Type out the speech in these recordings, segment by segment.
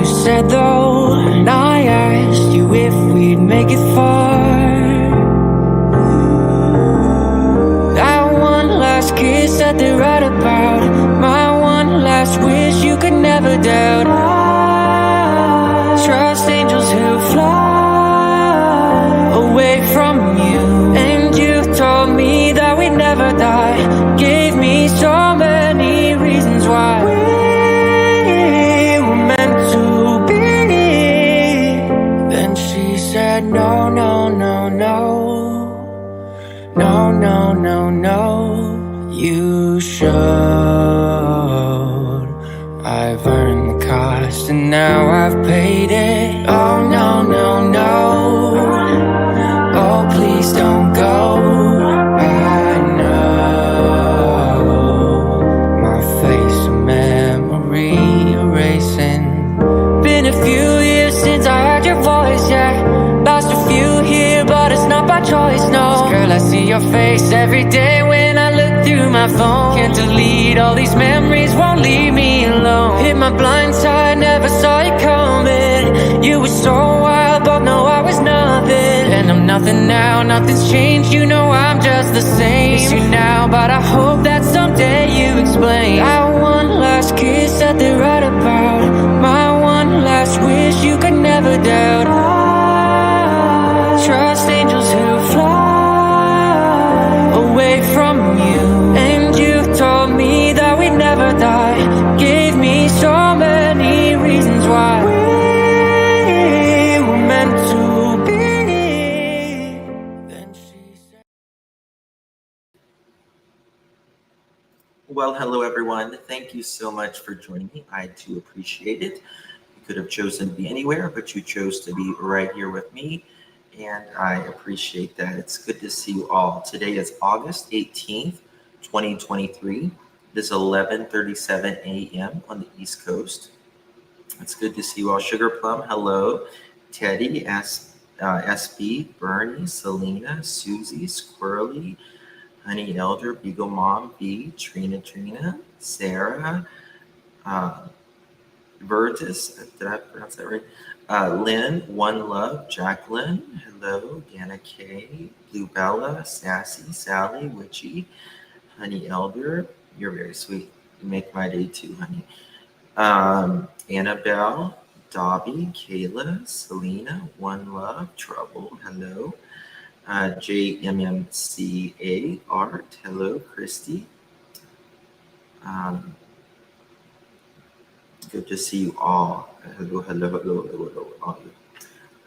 said though, and I asked you if we'd make it far. That one last kiss that they write about, my one last wish you could never doubt. I trust angels who fly away from you, and you told me that we'd never die. Gave me so many reasons why we were meant to be. Then she said no, no, no, no. No, no, no, no, you should. I've earned the cost and now I've paid it. Oh, no, no, no. Oh, please don't go. I know my face a memory erasing. Been a few years since I heard your voice, yeah. Lost a few here, but it's not by choice, no. Girl, I see your face every day when I look through my phone. Can't delete all these memories, won't leave me alone. Hit my blind side, never saw you coming. You were so wild, but no, I was nothing. And I'm nothing now, nothing's changed. You know I'm just the same. Miss you now, but I hope that someday you explain. That one last kiss that they write about, my one last wish you could never doubt. I trust angels who fly away from you, and you told me that we'd never die. Gave me so many reasons why we were meant to be. Then she said, Well, hello everyone. Thank you so much for joining me. I do appreciate it. You could have chosen to be anywhere, but you chose to be right here with me, and I appreciate that. It's good to see you all. Today is August 18th, 2023. It is 11:37 a.m. on the East Coast. It's good to see you all. Sugar Plum, hello. Teddy, SB, Bernie, Selena, Susie, Squirrely, Honey Elder, Beagle Mom, B, Trina, Sarah, Virtus, did I pronounce that right? Lynn, One Love, Jacqueline, hello, Dana K, Blue Bella, Sassy, Sally, Witchy, Honey Elder, you're very sweet. You make my day too, honey. Annabelle, Dobby, Kayla, Selena, One Love, Trouble, hello. JMMCA, Art, hello, Christy. Good to see you all. Hello.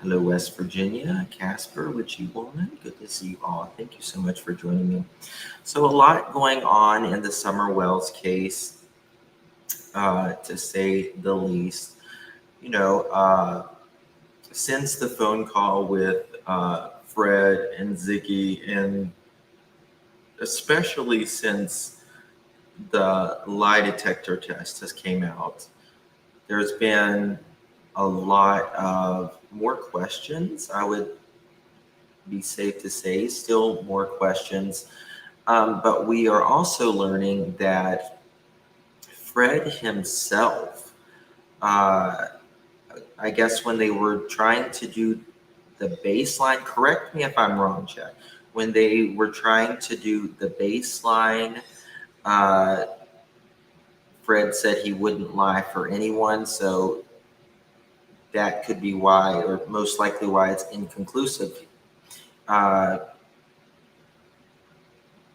Hello, West Virginia, Casper, Witchy Woman. Good to see you all. Thank you so much for joining me. So a lot going on in the Summer Wells case, to say the least. You know, since the phone call with Fred and Ziggy, and especially since the lie detector test has came out, there's been a lot of more questions. I would be safe to say still more questions. But we are also learning that Fred himself, I guess when they were trying to do the baseline, correct me if I'm wrong, Chad, when they were trying to do the baseline, Fred said he wouldn't lie for anyone, so that could be why, or most likely why, it's inconclusive.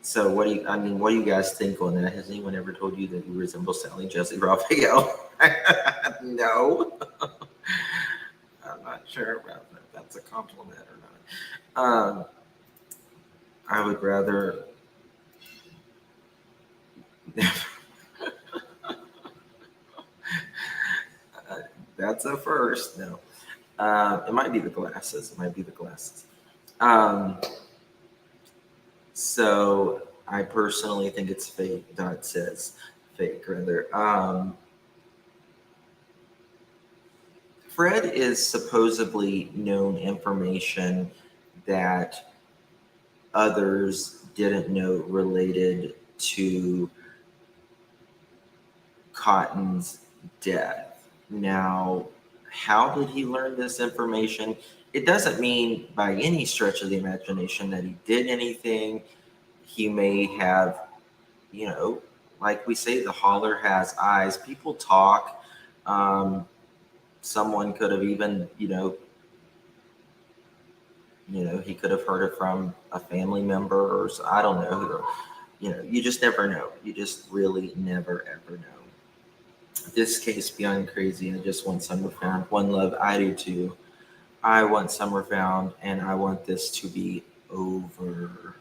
So what do you guys think on that? Has anyone ever told you that you resemble Sally Jesse Raphael? No. I'm not sure about that. That's a compliment or not. I would rather. That's a first. No. It might be the glasses. So I personally think it's fake. Dot says fake, rather. Fred is supposedly known information that others didn't know related to Cotton's death. Now, How did he learn this information? It doesn't mean by any stretch of the imagination that he did anything. He may have, like we say, the holler has eyes. People talk. Someone could have even, he could have heard it from a family member, or I don't know. You just never know. You just really never ever know. This case beyond crazy. I just want Summer found. One love. I do too. I want Summer found, and I want this to be over.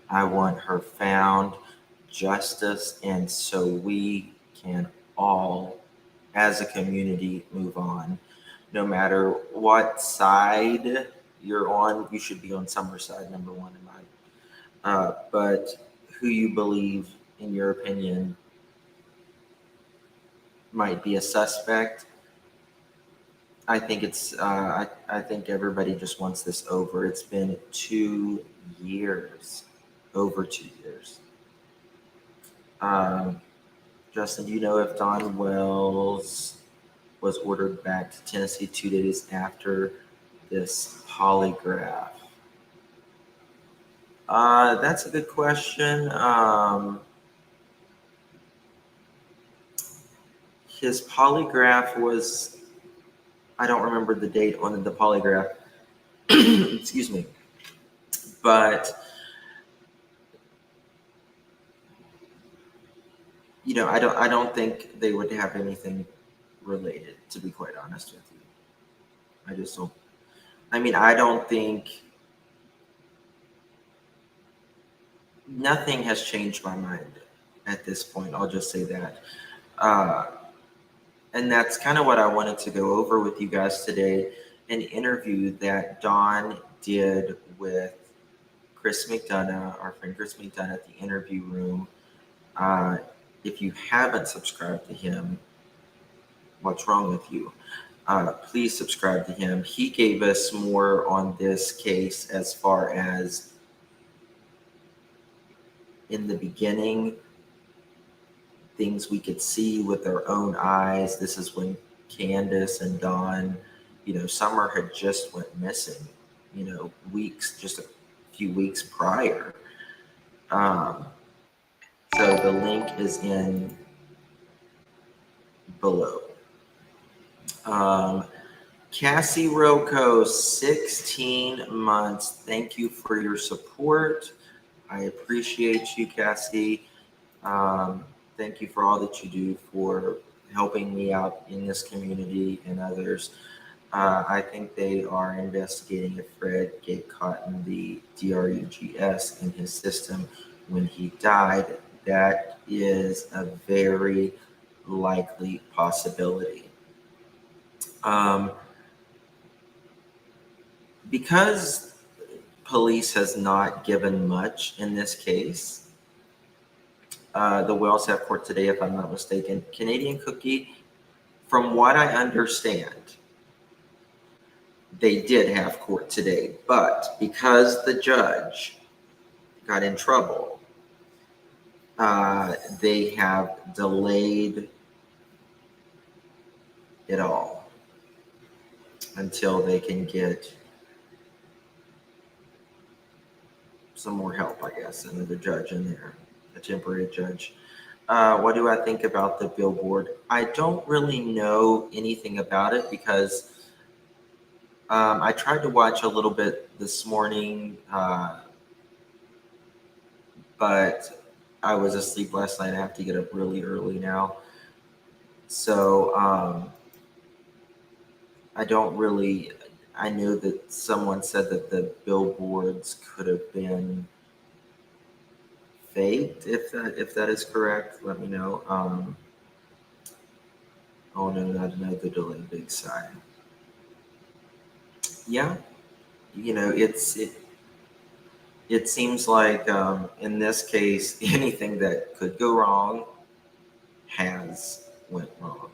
I want her found, justice, and so we can all, as a community, move on. No matter what side you're on, you should be on Summer's side, number one in mind. But who you believe, in your opinion, might be a suspect, I think I think everybody just wants this over. It's been 2 years, over 2 years. Justin, do you know if Don Wells was ordered back to Tennessee 2 days after this polygraph? That's a good question. His polygraph was, I don't remember the date on the polygraph. Excuse me. But, I don't think they would have anything related, to be quite honest with you. I just don't. I don't think nothing has changed my mind at this point. I'll just say that. And that's kind of what I wanted to go over with you guys today. An interview that Dawn did with Chris McDonough, our friend Chris McDonough, at the interview room. If you haven't subscribed to him, what's wrong with you? Please subscribe to him. He gave us more on this case as far as in the beginning, things we could see with our own eyes. This is when Candace and Dawn, Summer had just went missing, just a few weeks prior. So the link is in below. Cassie Rocco, 16 months. Thank you for your support. I appreciate you, Cassie. Thank you for all that you do for helping me out in this community and others. I think they are investigating if Fred gave Cotton the DRUGS in his system when he died. That is a very likely possibility. Because police has not given much in this case, the Wells have court today, if I'm not mistaken. Canadian Cookie, from what I understand, they did have court today, but because the judge got in trouble, they have delayed it all until they can get some more help, I guess, another judge in there, a temporary judge. What do I think about the billboard? I don't really know anything about it because I tried to watch a little bit this morning, but I was asleep last night. I have to get up really early now. So I don't really, I know that someone said that the billboards could have been faked. If that is correct, let me know. Oh no, not another delay, big sigh. Yeah, it seems like in this case, anything that could go wrong has went wrong.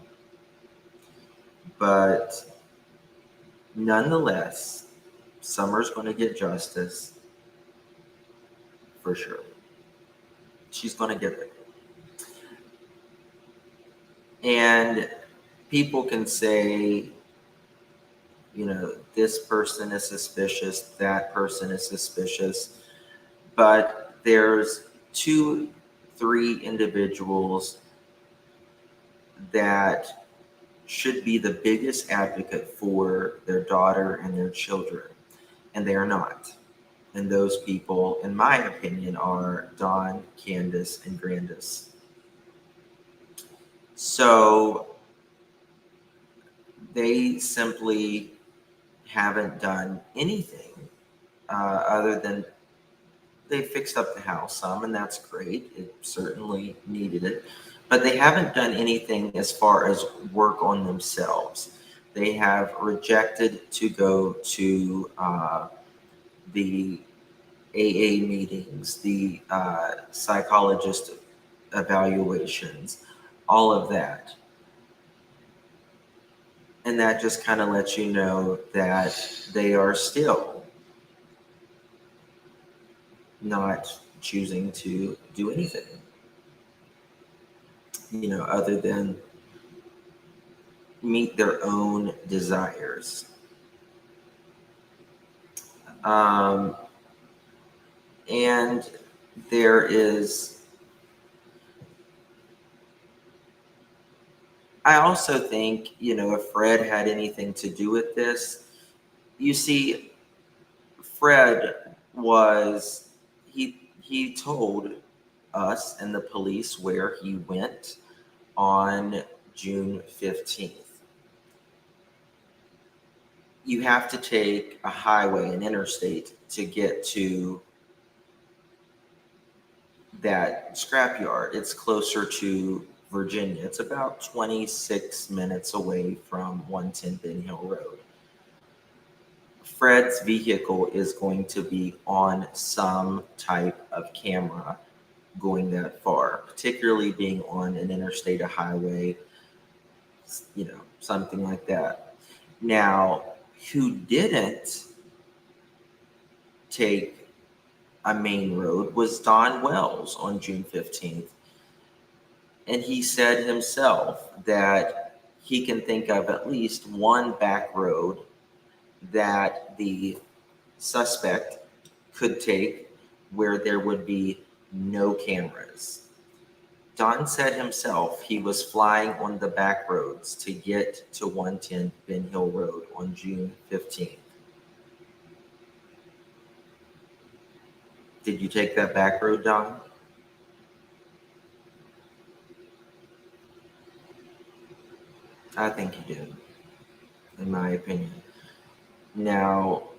But nonetheless, Summer's going to get justice for sure. She's going to get it. And people can say, this person is suspicious, that person is suspicious, but there's 2, 3 individuals that should be the biggest advocate for their daughter and their children, and they are not. And those people, in my opinion, are Dawn, Candace, and Grandis. So they simply haven't done anything other than they fixed up the house some, and that's great. It certainly needed it. But they haven't done anything as far as work on themselves. They have rejected to go to the AA meetings, the psychologist evaluations, all of that. And that just kind of lets you know that they are still not choosing to do anything, other than meet their own desires. And there is, I also think, if Fred had anything to do with this, you see, Fred was, he told us and the police where he went on June 15th. You have to take a highway, an interstate, to get to that scrapyard. It's closer to Virginia. It's about 26 minutes away from 110 Ben Hill Road. Fred's vehicle is going to be on some type of camera going that far, particularly being on an interstate, a highway, something like that. Now, who didn't take a main road was Don Wells on June 15th. And he said himself that he can think of at least one back road that the suspect could take where there would be no cameras. Don said himself he was flying on the back roads to get to 110 Ben Hill Road on June 15th. Did you take that back road, Don? I think you did, in my opinion. Now,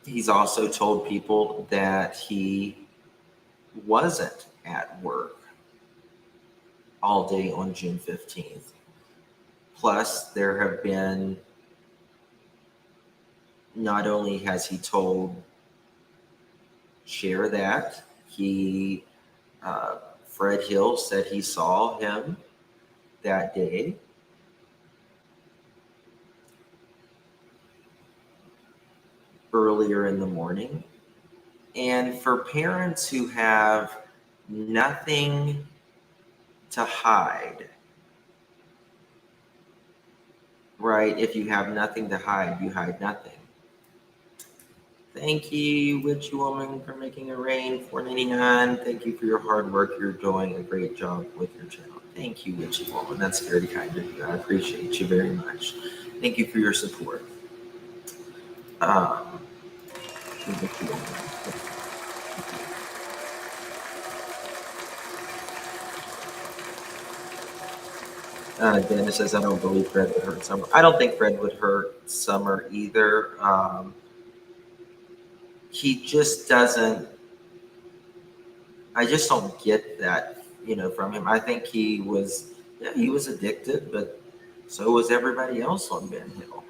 he's also told people that he wasn't at work all day on June 15th. Plus, there have been, not only has he told Cher that, Fred Hill said he saw him that day. Earlier in the morning. And for parents who have nothing to hide, right? If you have nothing to hide, you hide nothing. Thank you, Witchy Woman, for making it rain. $4.99. Thank you for your hard work. You're doing a great job with your channel. Thank you, Witchy Woman. That's very kind of you. I appreciate you very much. Thank you for your support. Dennis says, I don't believe Fred would hurt Summer. I don't think Fred would hurt Summer either. He just doesn't, I just don't get that, from him. I think he was addicted, but so was everybody else on Ben Hill.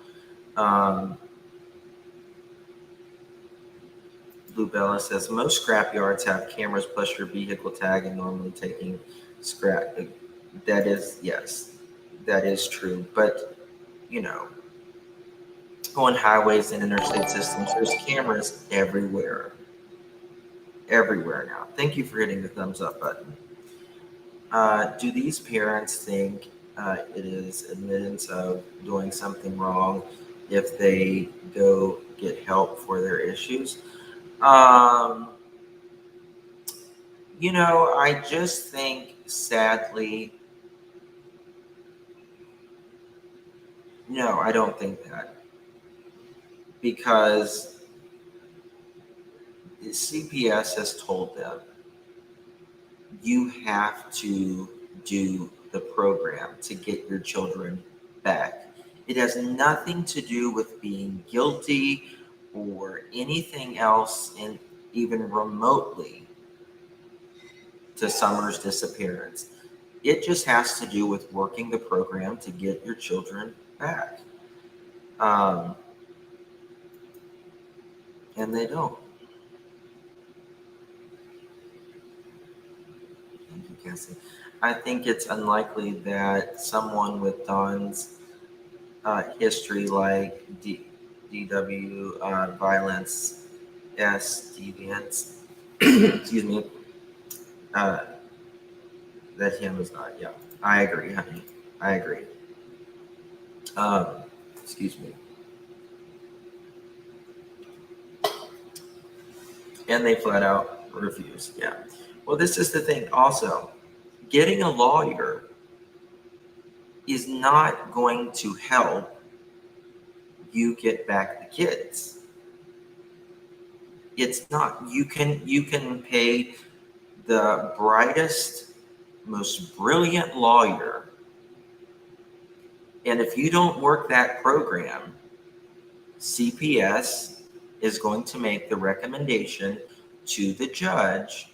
Blue Bella says, most scrap yards have cameras plus your vehicle tag and normally taking scrap. That is, yes, that is true. But, on highways and interstate systems, there's cameras everywhere. Everywhere now. Thank you for hitting the thumbs up button. Do these parents think It is admittance of doing something wrong if they go get help for their issues. Um, I just think, sadly, no, I don't think that, because CPS has told them you have to do the program to get your children back. It has nothing to do with being guilty or anything else, in even remotely, to Summer's disappearance. It just has to do with working the program to get your children back. Um, and they don't. Thank you, Cassie. I think it's unlikely that someone with Don's history, like DW, violence, deviance, excuse me, uh, that him is not. Yeah, I agree, honey. I agree. Um, excuse me. And they flat out refuse. Yeah. Well, this is the thing also. Getting a lawyer is not going to help you get back the kids. It's not. You can pay the brightest, most brilliant lawyer, and if you don't work that program, CPS is going to make the recommendation to the judge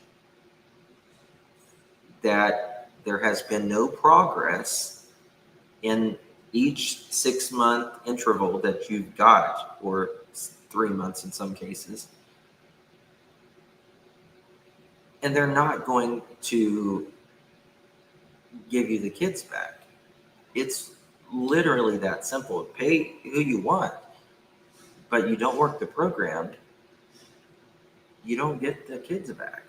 that there has been no progress in each 6-month interval that you've got, or 3 months in some cases, and they're not going to give you the kids back. It's literally that simple. Pay who you want, but you don't work the program, you don't get the kids back.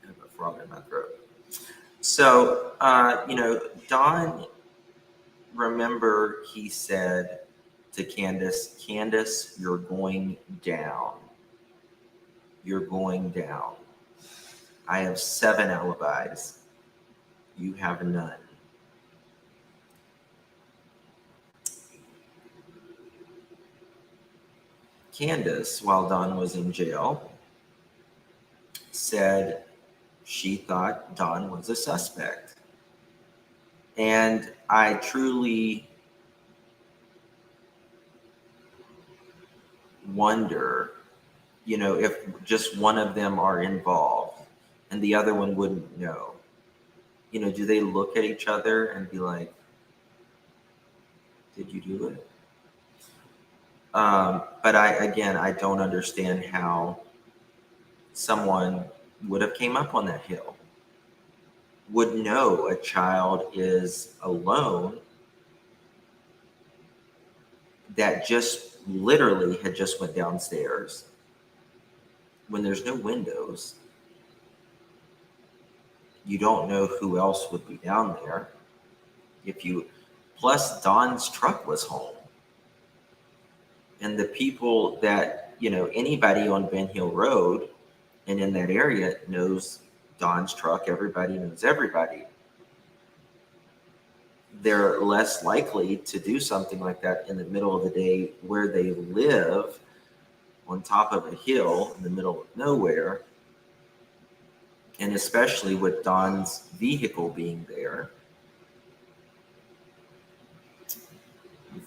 I have a frog in my throat. So, Don, remember, he said to Candace, you're going down. You're going down. I have 7 alibis. You have none. Candace, while Don was in jail, said she thought Don was a suspect. And I truly wonder, if just one of them are involved and the other one wouldn't know. Do they look at each other and be like, did you do it? But I don't understand how someone would have came up on that hill, would know a child is alone, that just literally had just went downstairs when there's no windows. You don't know who else would be down there. Plus Don's truck was home. And the people that, anybody on Ben Hill Road and in that area knows Don's truck. Everybody knows everybody. They're less likely to do something like that in the middle of the day where they live, on top of a hill in the middle of nowhere. And especially with Don's vehicle being there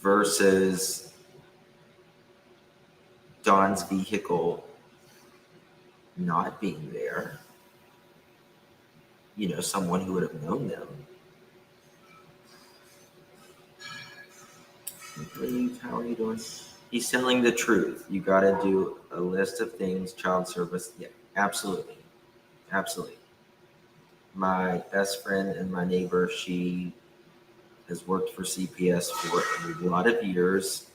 versus Don's vehicle not being there. Someone who would have known them. Please, how are you doing? He's telling the truth. You got to do a list of things, child service. Yeah, absolutely. Absolutely. My best friend and my neighbor, she has worked for CPS for a lot of years.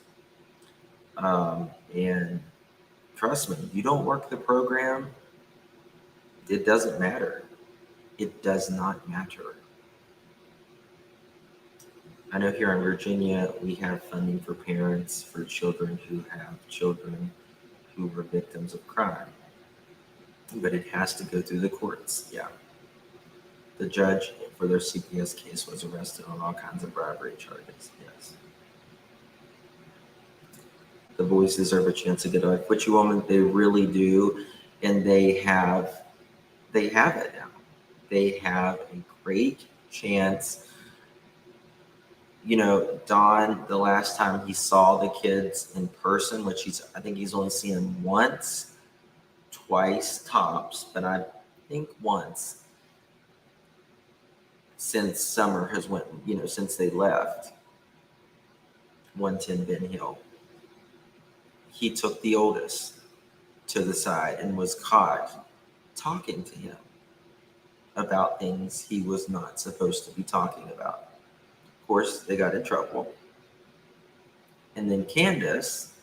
And trust me, you don't work the program, it doesn't matter. It does not matter. I know here in Virginia, we have funding for parents for children who have children who were victims of crime, but it has to go through the courts. Yeah. The judge for their CPS case was arrested on all kinds of bribery charges. Yes. The boys deserve a chance to get a life, which you woman, they really do, and they have it now. They have a great chance. Don, the last time he saw the kids in person, which I think he's only seen them once, twice tops, but I think once since summer has went, since they left 110 Ben Hill. He took the oldest to the side and was caught talking to him about things he was not supposed to be talking about. Of course, they got in trouble. And then Candace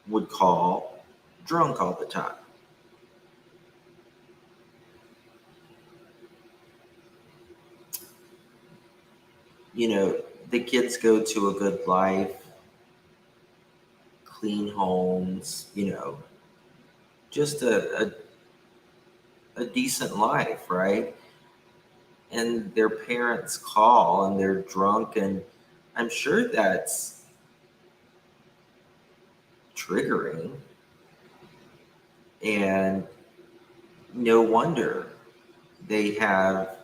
would call drunk all the time. The kids go to a good life, clean homes, just a decent life, right? And their parents call and they're drunk, and I'm sure that's triggering. And no wonder they have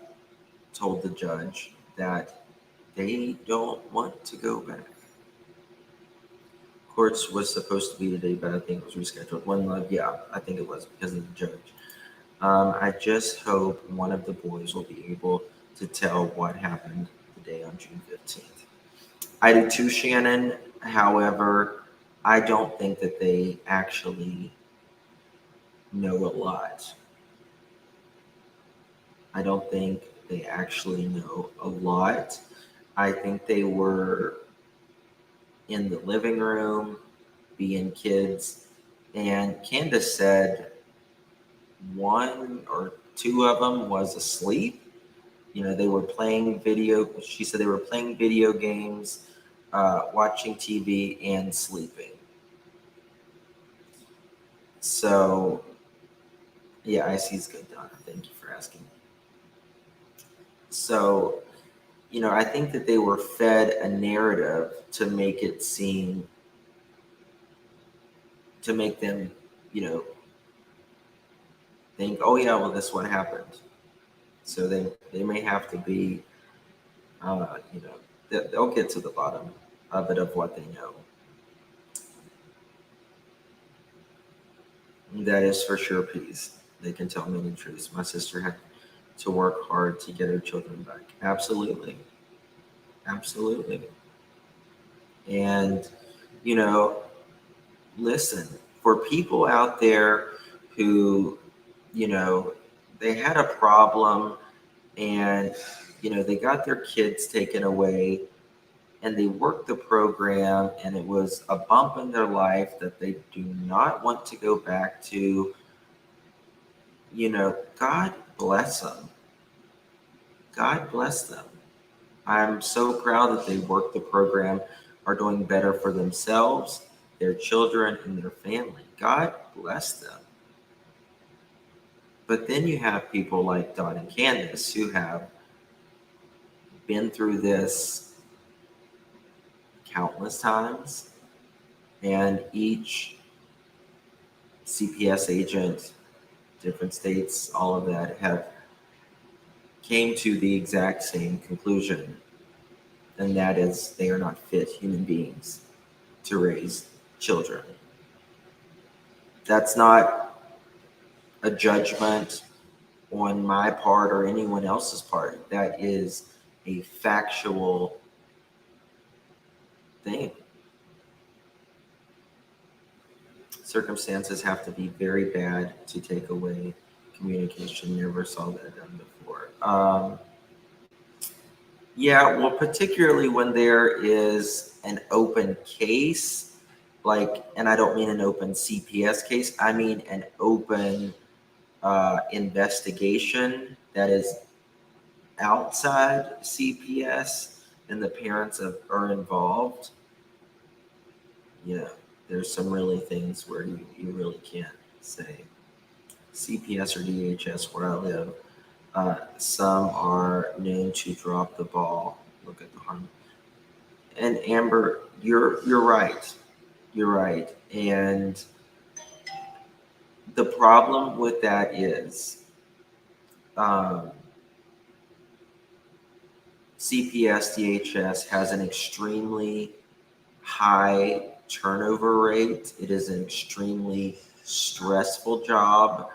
told the judge that they don't want to go back. Courts was supposed to be today, but I think it was rescheduled. One Love, yeah, I think it was because of the judge. I just hope one of the boys will be able to tell what happened the day on June 15th. I do too, Shannon. However, I don't think that they actually know a lot. I don't think they actually know a lot. I think they were in the living room being kids, and Candace said one or two of them was asleep. They were playing she said they were playing video games, watching TV, and sleeping. So, yeah, IC's good, Donna. Thank you for asking. So, I think that they were fed a narrative to make it seem, to make them, think, oh yeah, well, this what happened. So they may have to be, they'll get to the bottom of it, of what they know. That is for sure, peace. They can tell many truths. My sister had to work hard to get her children back. Absolutely. Absolutely. And, listen, for people out there who, they had a problem and, they got their kids taken away and they worked the program and it was a bump in their life that they do not want to go back to, God bless them. God bless them. I'm so proud that they worked the program, are doing better for themselves, their children, and their family. God bless them. But then you have people like Don and Candace who have been through this countless times, and each CPS agent, different states, all of that, have came to the exact same conclusion, and that is they are not fit human beings to raise children. That's not a judgment on my part or anyone else's part. That is a factual thing. Circumstances have to be very bad to take away communication. Never saw that done before. Yeah, well, particularly when there is an open case, and I don't mean an open CPS case, I mean an open investigation that is outside CPS and the parents are involved, there's some really things where you really can't say CPS or DHS where I live. Some are known to drop the ball. Look at the harm. And Amber, you're right. You're right. And the problem with that is CPS DHS has an extremely high turnover rate. It is an extremely stressful job.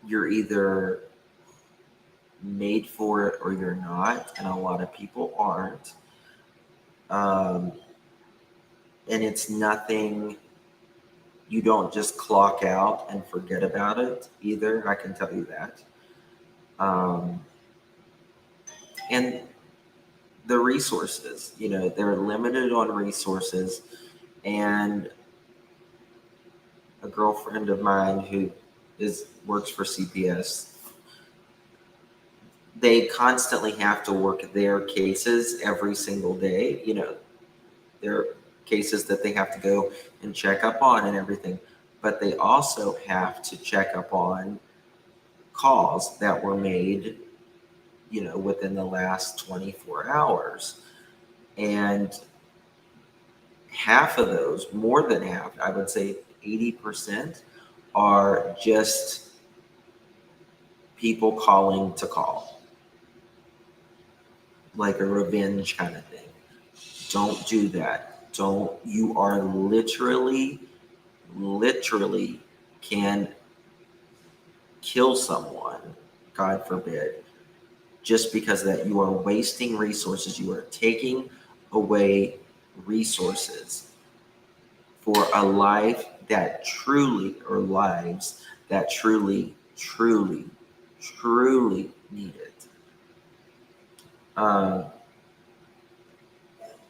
You're either made for it or you're not, and a lot of people aren't. And it's nothing, you don't just clock out and forget about it either, I can tell you that. And the resources, they're limited on resources. And a girlfriend of mine who works for CPS, they constantly have to work their cases every single day. Their cases that they have to go and check up on and everything. But they also have to check up on calls that were made, within the last 24 hours. And half of those, more than half, I would say 80%, are just people calling to call, like a revenge kind of thing. Don't do that. You are literally can kill someone, God forbid, just because that you are wasting resources. You are taking away resources for a life that truly, or lives that truly need it.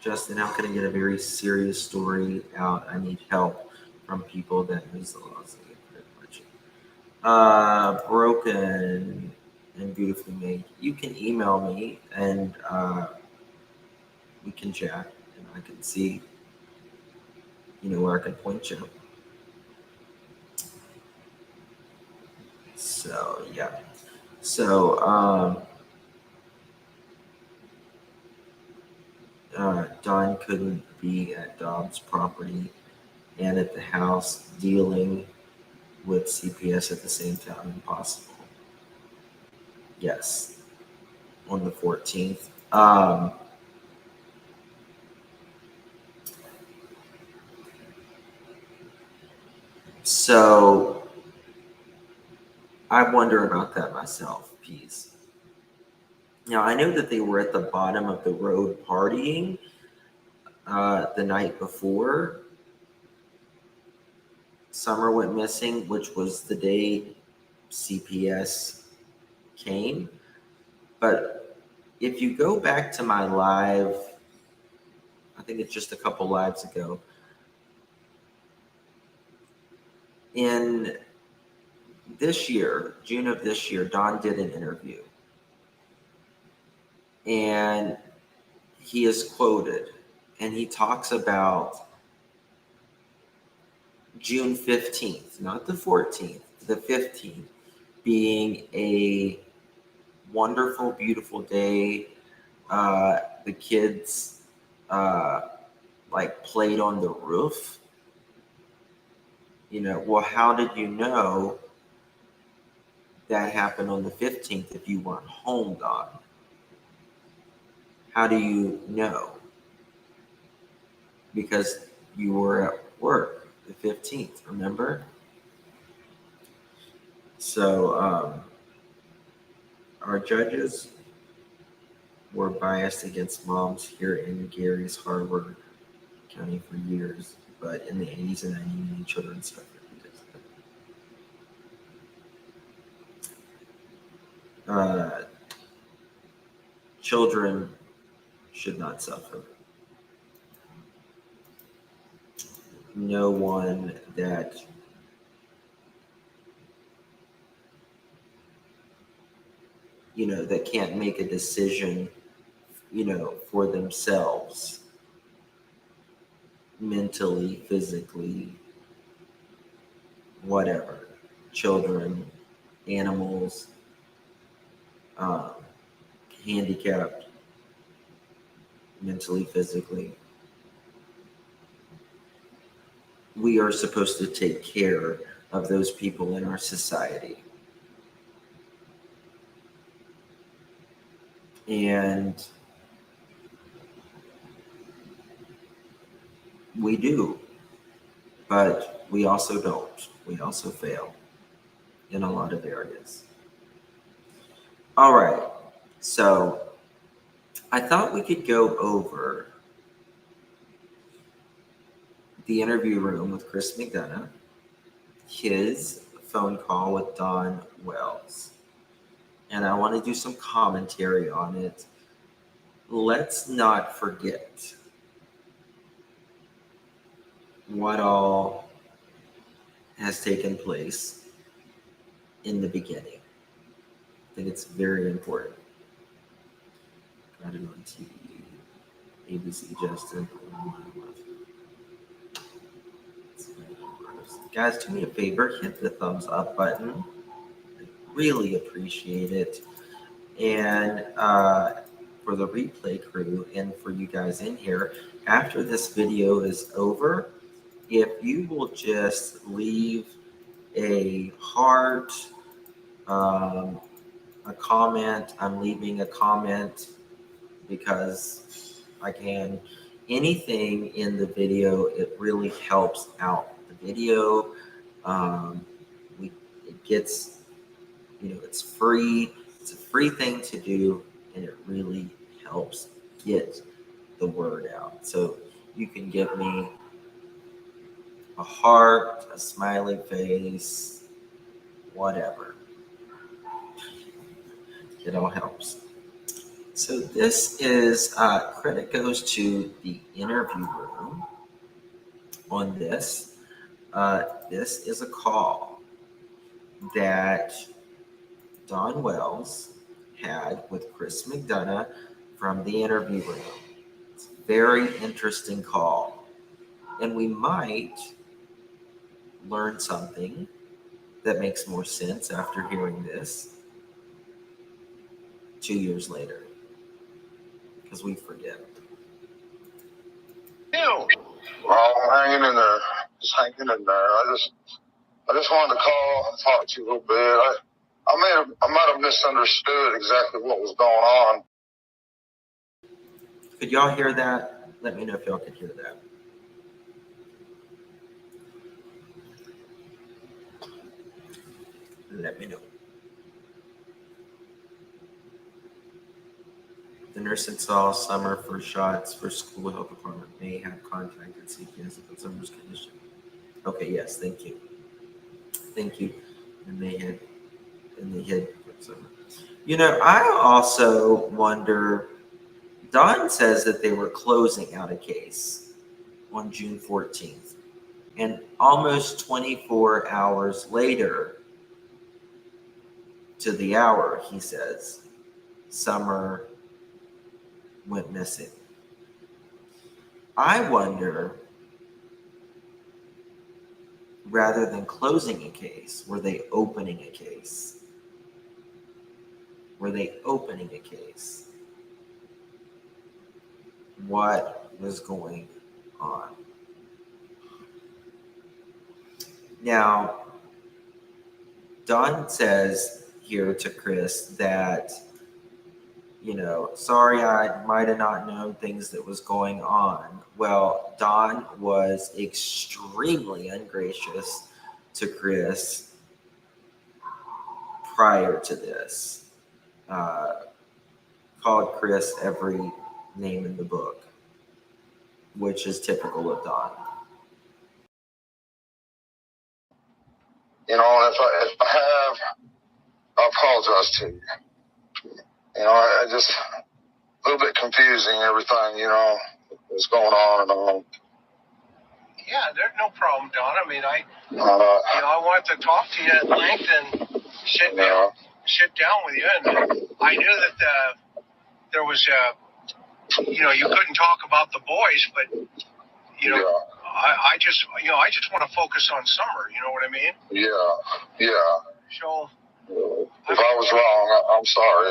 Justin, how can I get a very serious story out? I need help from people that use the laws. Broken and beautifully made. You can email me and we can chat, and I can see, where I can point you. So yeah. So Don couldn't be at Dobbs' property and at the house dealing with CPS at the same time. Impossible. Yes, on the 14th. So I wonder about that myself, Peace. Now, I know that they were at the bottom of the road partying the night before Summer went missing, which was the day CPS came. But if you go back to my live, I think it's just a couple lives ago, in this year, June of this year, Don did an interview. And he is quoted, and he talks about June 15th, not the 14th, the 15th, being a wonderful, beautiful day. The kids played on the roof. Well, how did you know that happened on the 15th if you weren't home, Don? How do you know? Because you were at work the 15th, remember? So our judges were biased against moms here in Gary's Harvard County for years, but in the 80s and 90s, many children suffered because children should not suffer. No one that that can't make a decision, for themselves, mentally, physically, whatever. Children, animals, handicapped, mentally, physically. We are supposed to take care of those people in our society. And we do, but we also don't. We also fail in a lot of areas. All right, so I thought we could go over the interview room with Chris McDonough, his phone call with Don Wells, and I want to do some commentary on it. Let's not forget what all has taken place in the beginning. I think it's very important. Got it on TV. ABC Justin. Guys, do me a favor, hit the thumbs up button. I really appreciate it. And for the replay crew and for you guys in here, after this video is over, if you will just leave a heart, a comment. I'm leaving a comment because I can. Anything in the video, it really helps out the video. It gets, it's free. It's a free thing to do, and it really helps get the word out. So you can give me a heart, a smiley face, whatever. It all helps. So this is, credit goes to the interview room on this. This is a call that Don Wells had with Chris McDonough from the interview room. It's a very interesting call. And we might learn something that makes more sense after hearing this 2 years later. Because we forget. Well, I'm hanging in there. Just hanging in there. I just wanted to call and talk to you a little bit. I might have misunderstood exactly what was going on. Could y'all hear that? Let me know if y'all could hear that. Let me know. The nurse that saw Summer for shots for school health department may have contacted CPS if Summer's condition. Okay, yes, thank you. Thank you. And they had Summer. I also wonder, Don says that they were closing out a case on June 14th. And almost 24 hours later, to the hour, he says, Summer went missing. I wonder, rather than closing a case, were they opening a case? Were they opening a case? What was going on? Now, Don says here to Chris that, sorry, I might have not known things that was going on. Well, Don was extremely ungracious to Chris prior to this. Called Chris every name in the book, which is typical of Don. If I have, I apologize to you. I just a little bit confusing everything, what's going on and all. Yeah, there's no problem, Don. I mean, I wanted to talk to you at length and shit. sit down with you, and I knew that there was, you couldn't talk about the boys, but I just want to focus on Summer. You know what I mean? Yeah. So if I was wrong, I'm sorry.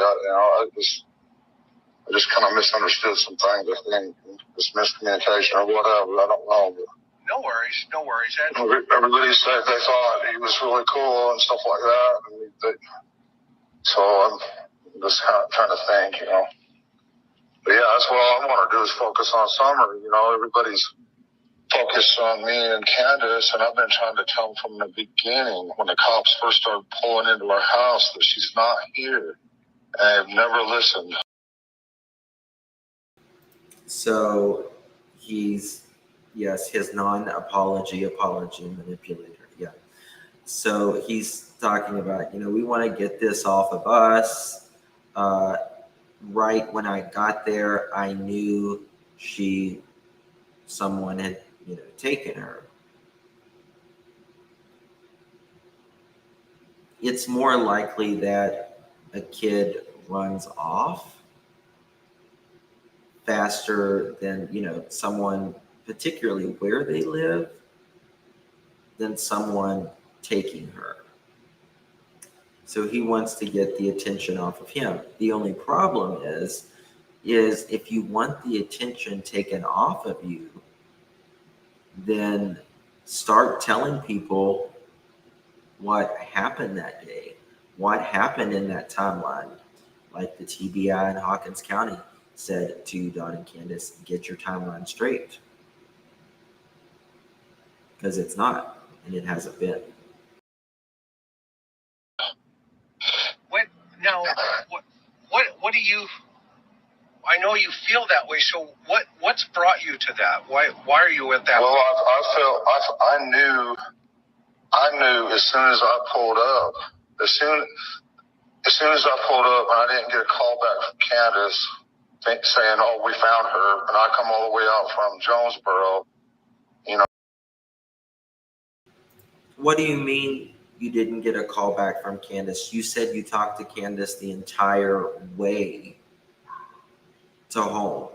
I just kind of misunderstood some things. I think this miscommunication or whatever. I don't know. But no worries. everybody said they thought he was really cool and stuff like that. So I'm just kind of trying to think, But yeah, that's what I want to do is focus on Summer. Everybody's focused on me and Candace, and I've been trying to tell them from the beginning when the cops first started pulling into our house that she's not here. And I've never listened. So his non-apology manipulator. Yeah. So he's talking about, we want to get this off of us. Right when I got there, I knew someone had, taken her. It's more likely that a kid runs off faster than, someone, particularly where they live, than someone taking her. So he wants to get the attention off of him. The only problem is if you want the attention taken off of you, then start telling people what happened that day, what happened in that timeline. Like the TBI in Hawkins County said to Don and Candace, get your timeline straight. Because it's not, and it hasn't been. What do you? I know you feel that way. So what's brought you to that? Why are you at that? Well, I knew as soon as I pulled up, as soon as I pulled up, and I didn't get a call back from Candace saying, "Oh, we found her," and I come all the way out from Jonesboro. What do you mean you didn't get a call back from Candace? You said you talked to Candace the entire way to home.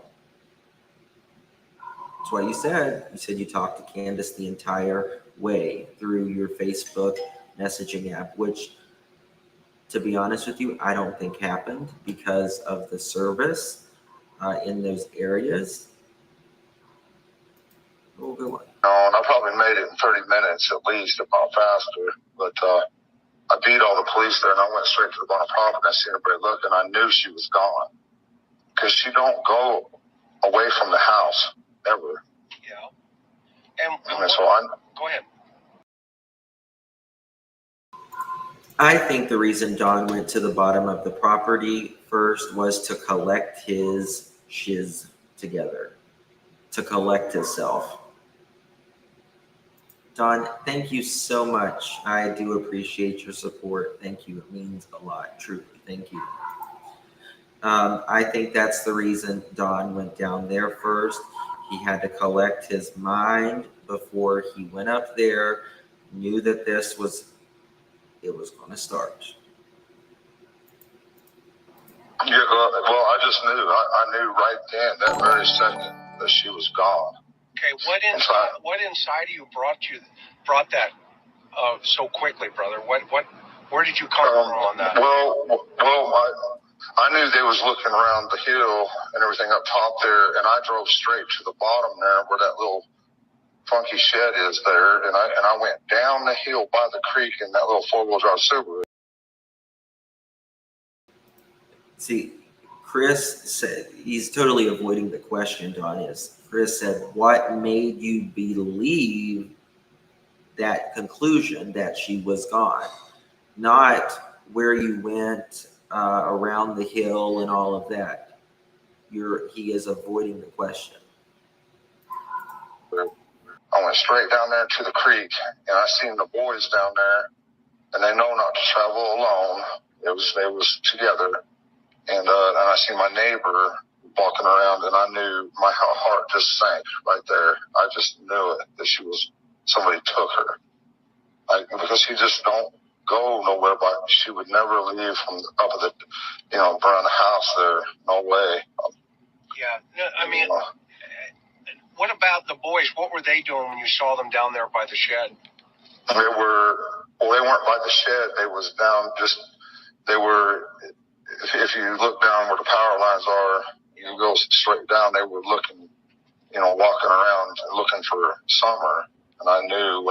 That's what you said. You said you talked to Candace the entire way through your Facebook messaging app, which, to be honest with you, I don't think happened because of the service in those areas. Oh, good one. No, and I probably made it in 30 minutes at least, if not faster. But I beat all the police there, and I went straight to the bottom property. I seen everybody looking. I knew she was gone because she don't go away from the house ever. Yeah. And so go ahead. I think the reason Don went to the bottom of the property first was to collect his shiz together, to collect himself. Don, thank you so much. I do appreciate your support. Thank you. It means a lot, truly. Thank you. I think that's the reason Don went down there first. He had to collect his mind before he went up there, knew that it was going to start. Yeah, well, I just knew. I knew right then, that very second, that she was gone. Okay, what inside of you brought that so quickly, brother? Where did you come from on that? Well, I knew they was looking around the hill and everything up top there, and I drove straight to the bottom there where that little funky shed is there, and I went down the hill by the creek in that little 4-wheel drive Subaru. See, Chris said, he's totally avoiding the question, Don is. Chris said, what made you believe that conclusion that she was gone? Not where you went around the hill and all of that. He is avoiding the question. I went straight down there to the creek, and I seen the boys down there, and they know not to travel alone. They was together. And I see my neighbor walking around, and I knew my heart just sank right there. I just knew it, that somebody took her. Because he just don't go nowhere, but she would never leave from up at the, around the house there. No way. Yeah. No, I mean, what about the boys? What were they doing when you saw them down there by the shed? They weren't by the shed. They was down they were, if you look down where the power lines are, you go straight down, they were looking, walking around looking for Summer. And I knew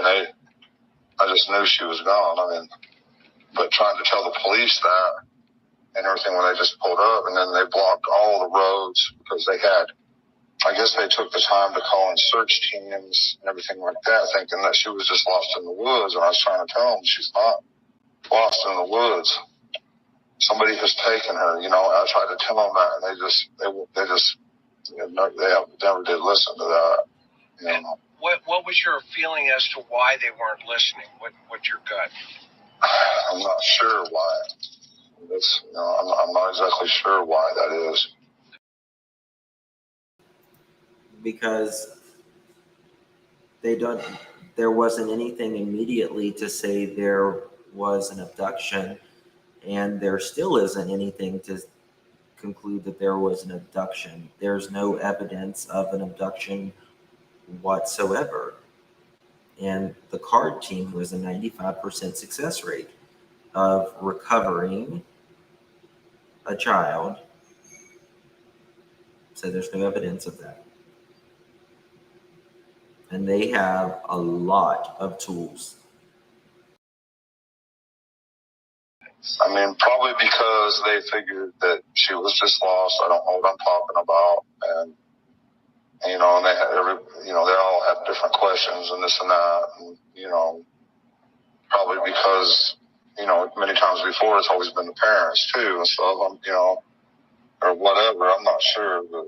I just knew she was gone. I mean, but trying to tell the police that and everything when they just pulled up, and then they blocked all the roads because I guess they took the time to call in search teams and everything like that, thinking that she was just lost in the woods. And I was trying to tell them she's not lost in the woods. Somebody has taken her. I tried to tell them that, and they never did listen to that. And what was your feeling as to why they weren't listening? What's your gut? I'm not sure why. I'm not exactly sure why that is. Because there wasn't anything immediately to say there was an abduction, and there still isn't anything to conclude that there was an abduction. There's no evidence of an abduction whatsoever. And the card team was a 95% success rate of recovering a child. So there's no evidence of that. And they have a lot of tools. I mean, probably because they figured that she was just lost. I don't know what I'm talking about. And they had they all had different questions and this and that. And, probably because, many times before it's always been the parents too. And so, or whatever, I'm not sure. But.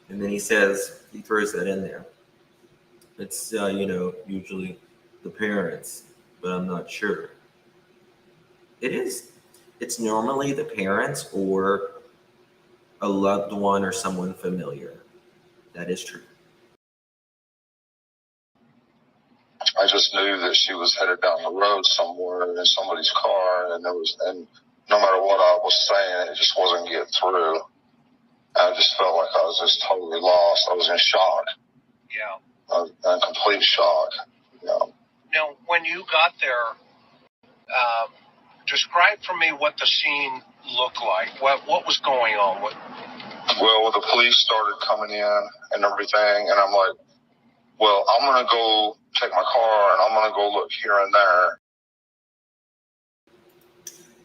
And then he throws that in there. It's, usually the parents, but I'm not sure. It's normally the parents or a loved one or someone familiar. That is true. I just knew that she was headed down the road somewhere in somebody's car, and no matter what I was saying, it just wasn't getting through. I just felt like I was just totally lost. I was in shock. Yeah. In complete shock. Now, when you got there, describe for me what the scene looked like. What was going on? Well, the police started coming in and everything, and I'm like, well, I'm going to go take my car and I'm going to go look here and there.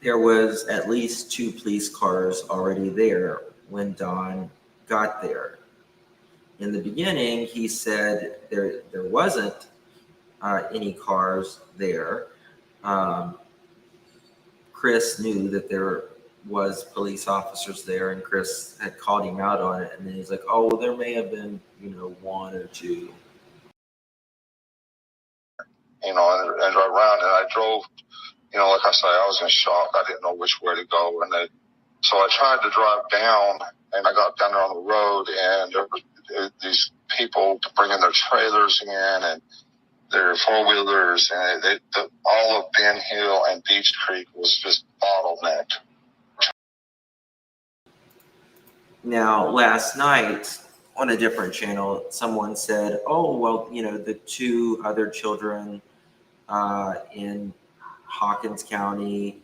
There was at least 2 police cars already there when Don got there. In the beginning, he said there wasn't any cars there. Chris knew that there was police officers there, and Chris had called him out on it. And then he's like, "Oh, well, there may have been, 1 or 2." And around, and I drove. Like I say, I was in shock. I didn't know which way to go, so I tried to drive down, and I got down there on the road, and there were these people bringing their trailers in and their 4-wheelers, and all of Ben Hill and Beach Creek was just bottlenecked. Now, last night on a different channel, someone said, "Oh, well, the 2 other children in Hawkins County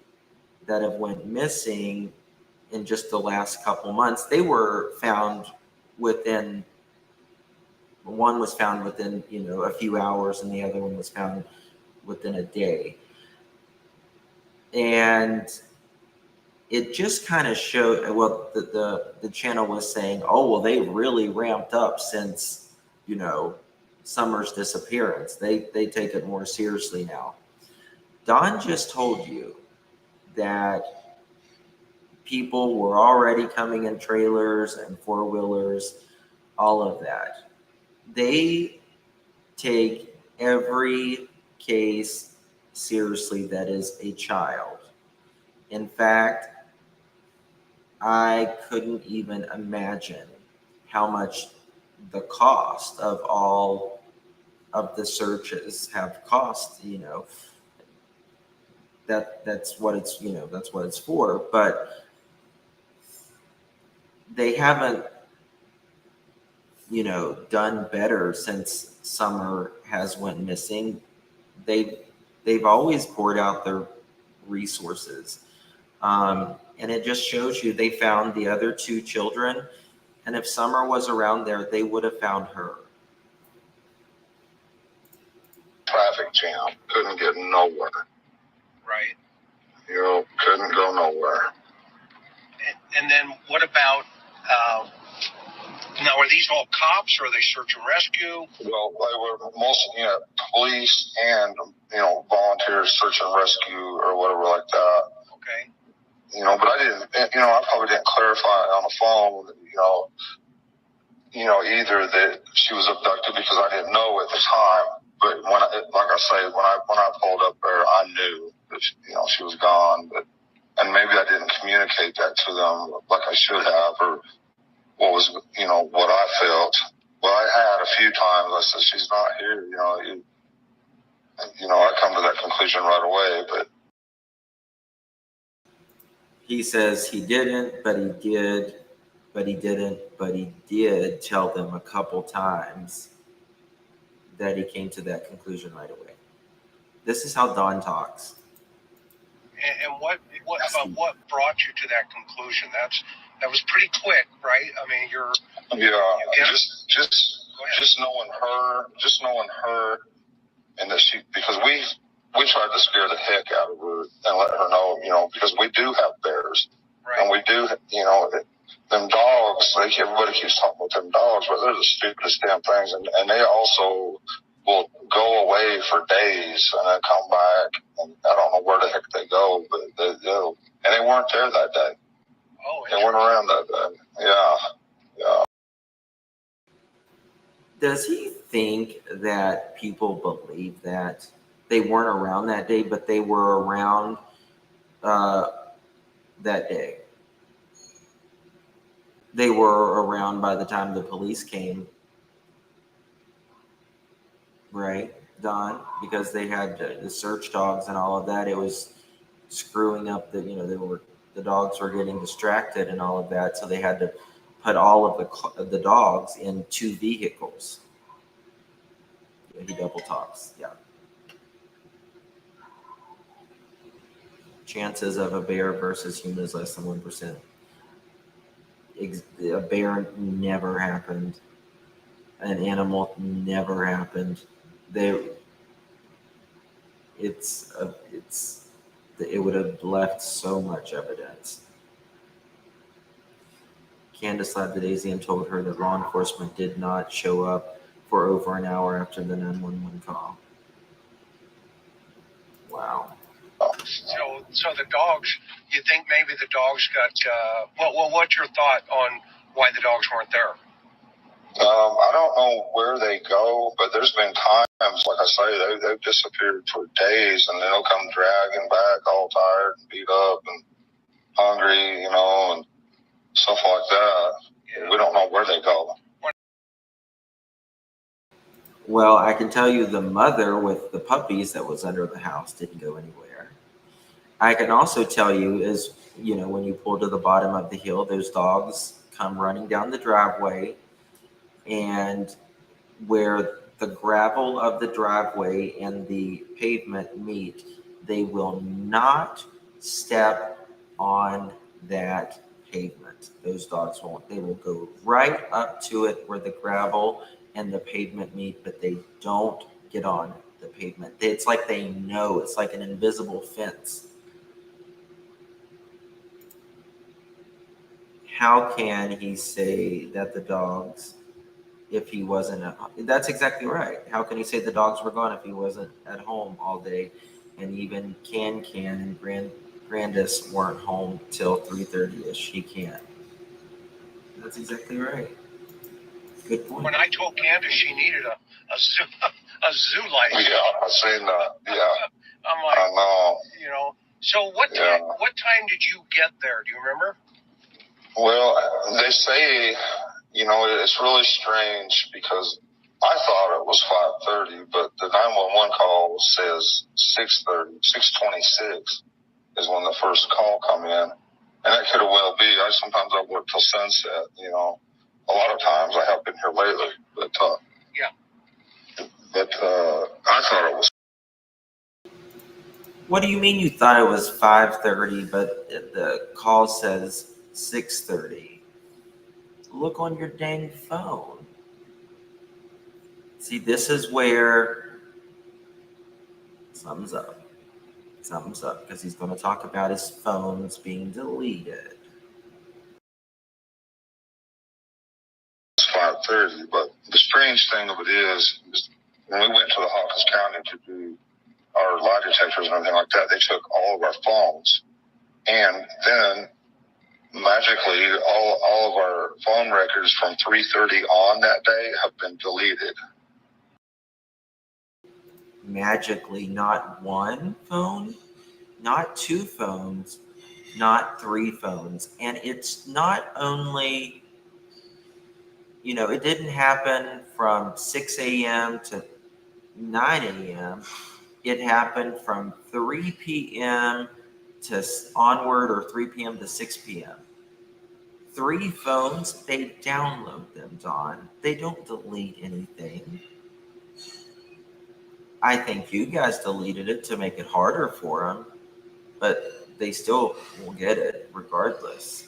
that have went missing in just the last couple months, they were found one was found within, a few hours, and the other one was found within a day." And it just kind of showed, well, the channel was saying, "Oh, well, they really ramped up since, Summer's disappearance. They take it more seriously now." Don just told you that people were already coming in trailers and 4-wheelers, all of that. They take every case seriously that is a child. In fact, I couldn't even imagine how much the cost of all of the searches have cost, that's what it's, that's what it's for. But they haven't, done better since Summer has went missing. They've always poured out their resources. And it just shows you they found the other two children. And if Summer was around there, they would have found her. Traffic jam. Couldn't get nowhere. Right. Couldn't go nowhere. And then what about, now are these all cops or are they search and rescue? Well, they were mostly police and, volunteers, search and rescue or whatever like that. Okay. But I didn't, I probably didn't clarify on the phone, either that she was abducted because I didn't know at the time. But when I pulled up there, I knew that, she was gone. And maybe I didn't communicate that to them like I should have, or what was, what I felt. Well, I had a few times. I said, she's not here. I come to that conclusion right away. But He says he didn't, but he did, but he didn't, but he did tell them a couple times that he came to that conclusion right away. This is how Don talks. And what brought you to that conclusion? That was pretty quick, right? I mean, just knowing her, and that because we tried to scare the heck out of her and let her know, because we do have bears, right. And we do, them dogs. Everybody keeps talking about them dogs, but they're the stupidest damn things, and they also will go away for days and then come back, and I don't know where the heck they go, but they do. And they weren't there that day. Oh, they weren't around that day. Yeah. Does he think that people believe that they weren't around that day, but they were around that day? They were around by the time the police came, right, Don? Because they had the search dogs and all of that. It was screwing up the dogs were getting distracted and all of that, so they had to put all of the dogs in two vehicles. He double talks, yeah. Chances of a bear versus human is less than 1%. A bear never happened. An animal never happened. It would have left so much evidence. Candace laughed at Daisy and told her that law enforcement did not show up for over an hour after the 911 call. Wow. So the dogs, you think maybe the dogs got, what's your thought on why the dogs weren't there? I don't know where they go, but there's been times, like I say, they've disappeared for days, and they'll come dragging back all tired and beat up and hungry, and stuff like that. Yeah. We don't know where they go. Well, I can tell you the mother with the puppies that was under the house didn't go anywhere. I can also tell you is, when you pull to the bottom of the hill, those dogs come running down the driveway, and where the gravel of the driveway and the pavement meet, they will not step on that pavement. Those dogs won't. They will go right up to it where the gravel and the pavement meet, but they don't get on the pavement. It's like they know. It's like an invisible fence. How can he say that the dogs, if he wasn't that's exactly right. How can he say the dogs were gone if he wasn't at home all day? And even Can and Grandis weren't home till 3:30ish. He can't. That's exactly right. Good point. When I told Candace she needed a zoo license. Yeah, I've seen that. Yeah. I'm like, I know. So what time did you get there? Do you remember? Well, they say, it's really strange because I thought it was 5:30, but the 911 call says 6:30, 6:26 is when the first call come in. And that could have well be. Sometimes I work till sunset, you know. A lot of times I have been here lately, but I thought it was. What do you mean you thought it was 5:30, but the call says 6:30? Look on your dang phone. See, this is where something's up. Something's up, because he's going to talk about his phones being deleted. It's 5:30, but the strange thing of it is when we went to the Hawkins County to do our lie detectors and everything like that, they took all of our phones, and then magically all of our phone records from 3:30 on that day have been deleted. Magically, not one phone, not two phones, not three phones. And it's not only, it didn't happen from 6 a.m. to 9 a.m. It happened from 3 p.m. to onward, or 3 p.m. to 6 p.m. 3 phones, they download them, Don. They don't delete anything. I think you guys deleted it to make it harder for them, but they still will get it regardless.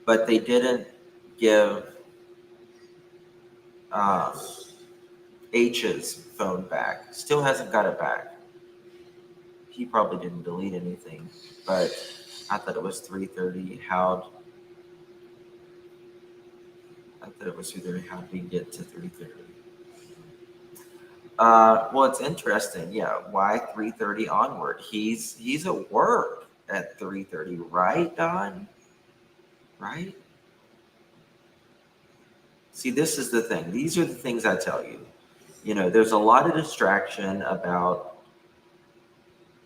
But they didn't give H's phone back. Still hasn't got it back. He probably didn't delete anything, but I thought it was 3:30. I thought it was 3:30. How did we get to 3:30? Well, it's interesting. Yeah, why 3:30 onward? He's at work at 3:30, right, Don? Right? See, this is the thing. These are the things I tell you. There's a lot of distraction about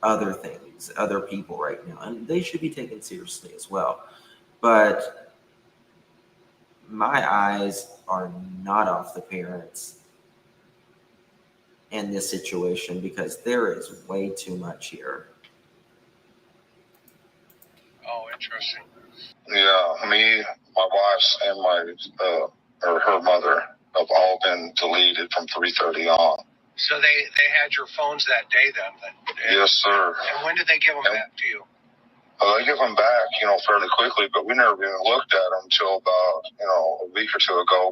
other things, other people right now, and they should be taken seriously as well. But my eyes are not off the parents in this situation, because there is way too much here. Oh, interesting. Yeah, me, my wife's, and her mother have all been deleted from 3:30 on. So they had your phones that day then? Yes, sir. And when did they give them back to you? They give them back, fairly quickly, but we never even looked at them until about, a week or two ago.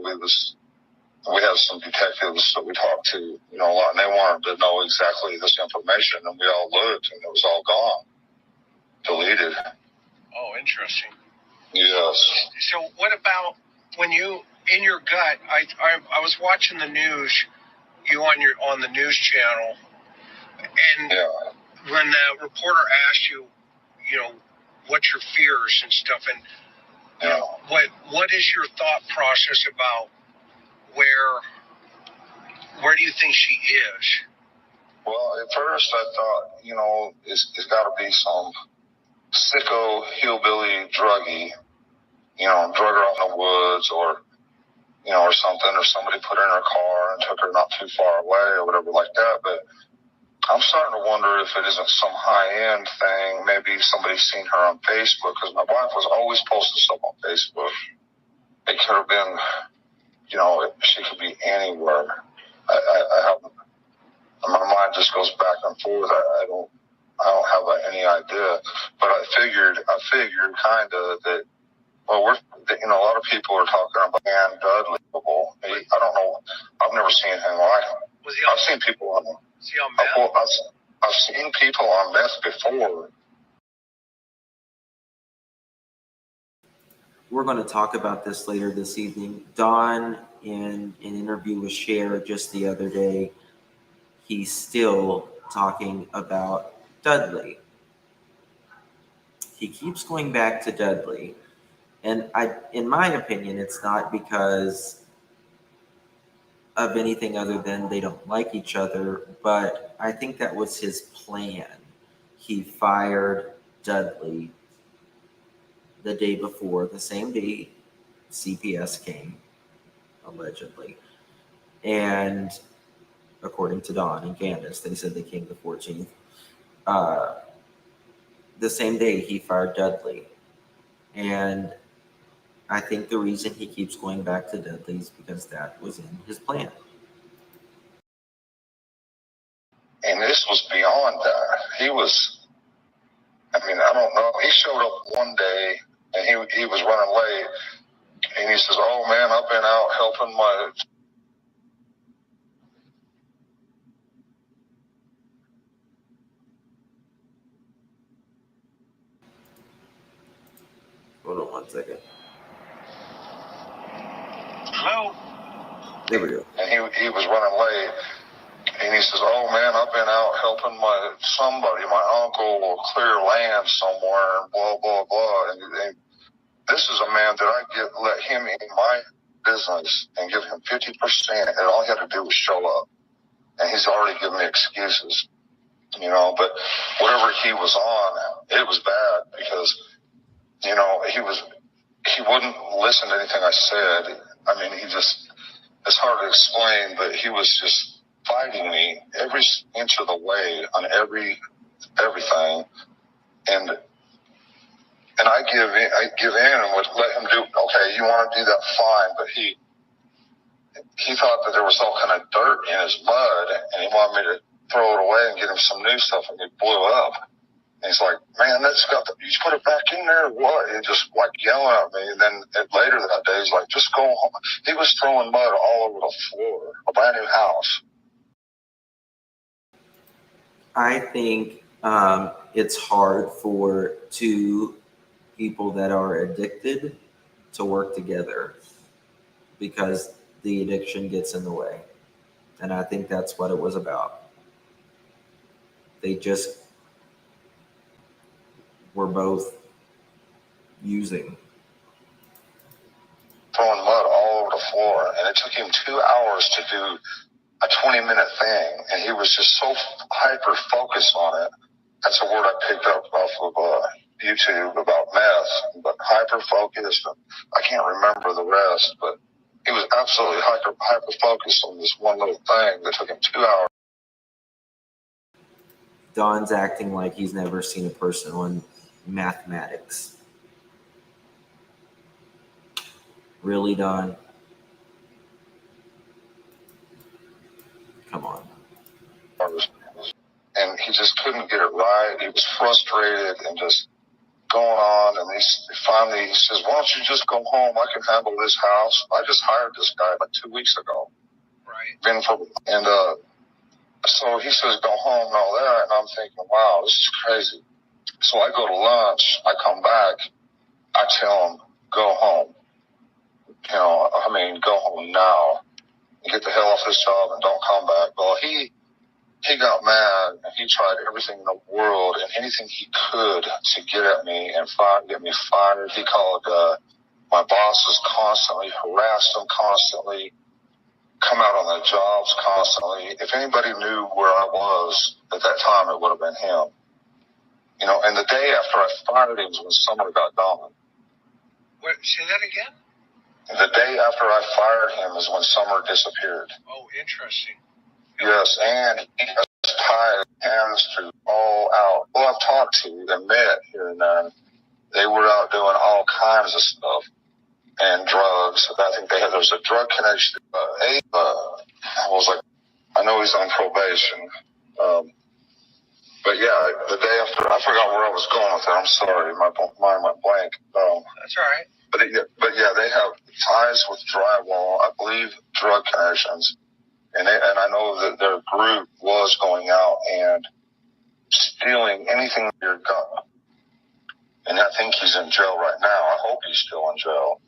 We had some detectives that we talked to, a lot, and they wanted to know exactly this information, and we all looked, and it was all gone, deleted. Oh, interesting. Yes. So what about when you, in your gut, I was watching the news, you on the news channel, and when the reporter asked you, what's your fears and stuff, and what is your thought process about where do you think she is? Well, at first I thought, it's got to be some sicko hillbilly druggie, drug her out in the woods, or something, or somebody put her in her car and took her not too far away or whatever like that. But I'm starting to wonder if it isn't some high-end thing. Maybe somebody's seen her on Facebook, because my wife was always posting stuff on Facebook. It could have been, she could be anywhere. I haven't. My mind just goes back and forth. I don't have any idea. But I figured kind of that. Well, a lot of people are talking about Dan Dudley. I don't know. I've never seen anything like him. I've seen people on. Was he on meth? I've seen people on meth before. We're going to talk about this later this evening. Don, in an interview with Cher just the other day, he's still talking about Dudley. He keeps going back to Dudley. And in my opinion, it's not because of anything other than they don't like each other, but I think that was his plan. He fired Dudley the day before, the same day CPS came, allegedly. And according to Dawn and Candace, they said they came the 14th. The same day he fired Dudley. And I think the reason he keeps going back to Dudley is because that was in his plan. And this was beyond that. He was, I don't know. He showed up one day and he was running late. And he says, "Oh man, I've been out helping my..." Hold on 1 second. Hello? There we go. And he was running late. And he says, "Oh man, I've been out helping my uncle clear land somewhere, and blah, blah, blah." And this is a man that I let him in my business and give him 50%, and all he had to do was show up. And he's already given me excuses, but whatever he was on, it was bad because, he wouldn't listen to anything I said. It's hard to explain, but he was just fighting me every inch of the way on everything. And I give in and would let him do, "Okay, you want to do that, fine." But he thought that there was all kind of dirt in his mud, and he wanted me to throw it away and get him some new stuff, and it blew up. And he's like, "Man, you put it back in there or what?" And just like yelling at me. And then later that day, he's like, "Just go home." He was throwing mud all over the floor, a brand new house. I think it's hard for two people that are addicted to work together because the addiction gets in the way. And I think that's what it was about. They just were both using. Throwing mud all over the floor. And it took him 2 hours to do a 20-minute thing. And he was just so hyper-focused on it. That's a word I picked up off of YouTube about meth, but hyper-focused. I can't remember the rest, but he was absolutely hyper-focused on this one little thing that took him 2 hours. Don's acting like he's never seen a person on mathematics. Really, Don? Come on. And he just couldn't get it right. He was frustrated and just going on. And finally he says, "Why don't you just go home? I can handle this house." I just hired this guy like 2 weeks ago. Right. So he says, "Go home," and all that. And I'm thinking, wow, this is crazy. So I go to lunch. I come back. I tell him, "Go home. Go home now. Get the hell off this job and don't come back." Well, he got mad and he tried everything in the world and anything he could to get at me and get me fired. He called my bosses constantly, harassed them constantly, come out on the jobs constantly. If anybody knew where I was at that time, it would have been him. And the day after I fired him was when Summer got gone. Wait, say that again? The day after I fired him is when Summer disappeared. Oh, interesting. Yes, and he has ties, hands to all out. Well, I've talked to and met here and there. They were out doing all kinds of stuff and drugs. I think there was a drug connection. I was like, I know he's on probation. But yeah, the day after, I forgot where I was going with that. I'm sorry, my mind went blank. That's all right. But yeah, they have ties with drywall. I believe drug connections. And I know that their group was going out and stealing anything with your gun. And I think he's in jail right now. I hope he's still in jail.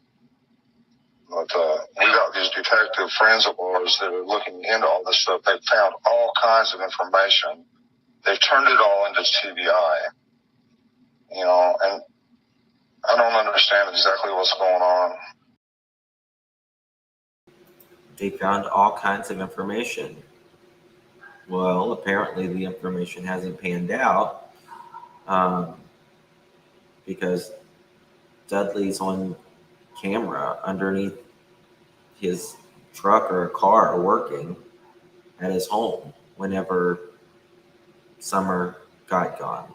But we got these detective friends of ours that are looking into all this stuff. They've found all kinds of information. They've turned it all into TBI. And I don't understand exactly what's going on. They found all kinds of information. Well, apparently the information hasn't panned out because Dudley's on camera underneath his truck or a car working at his home whenever Summer got gone,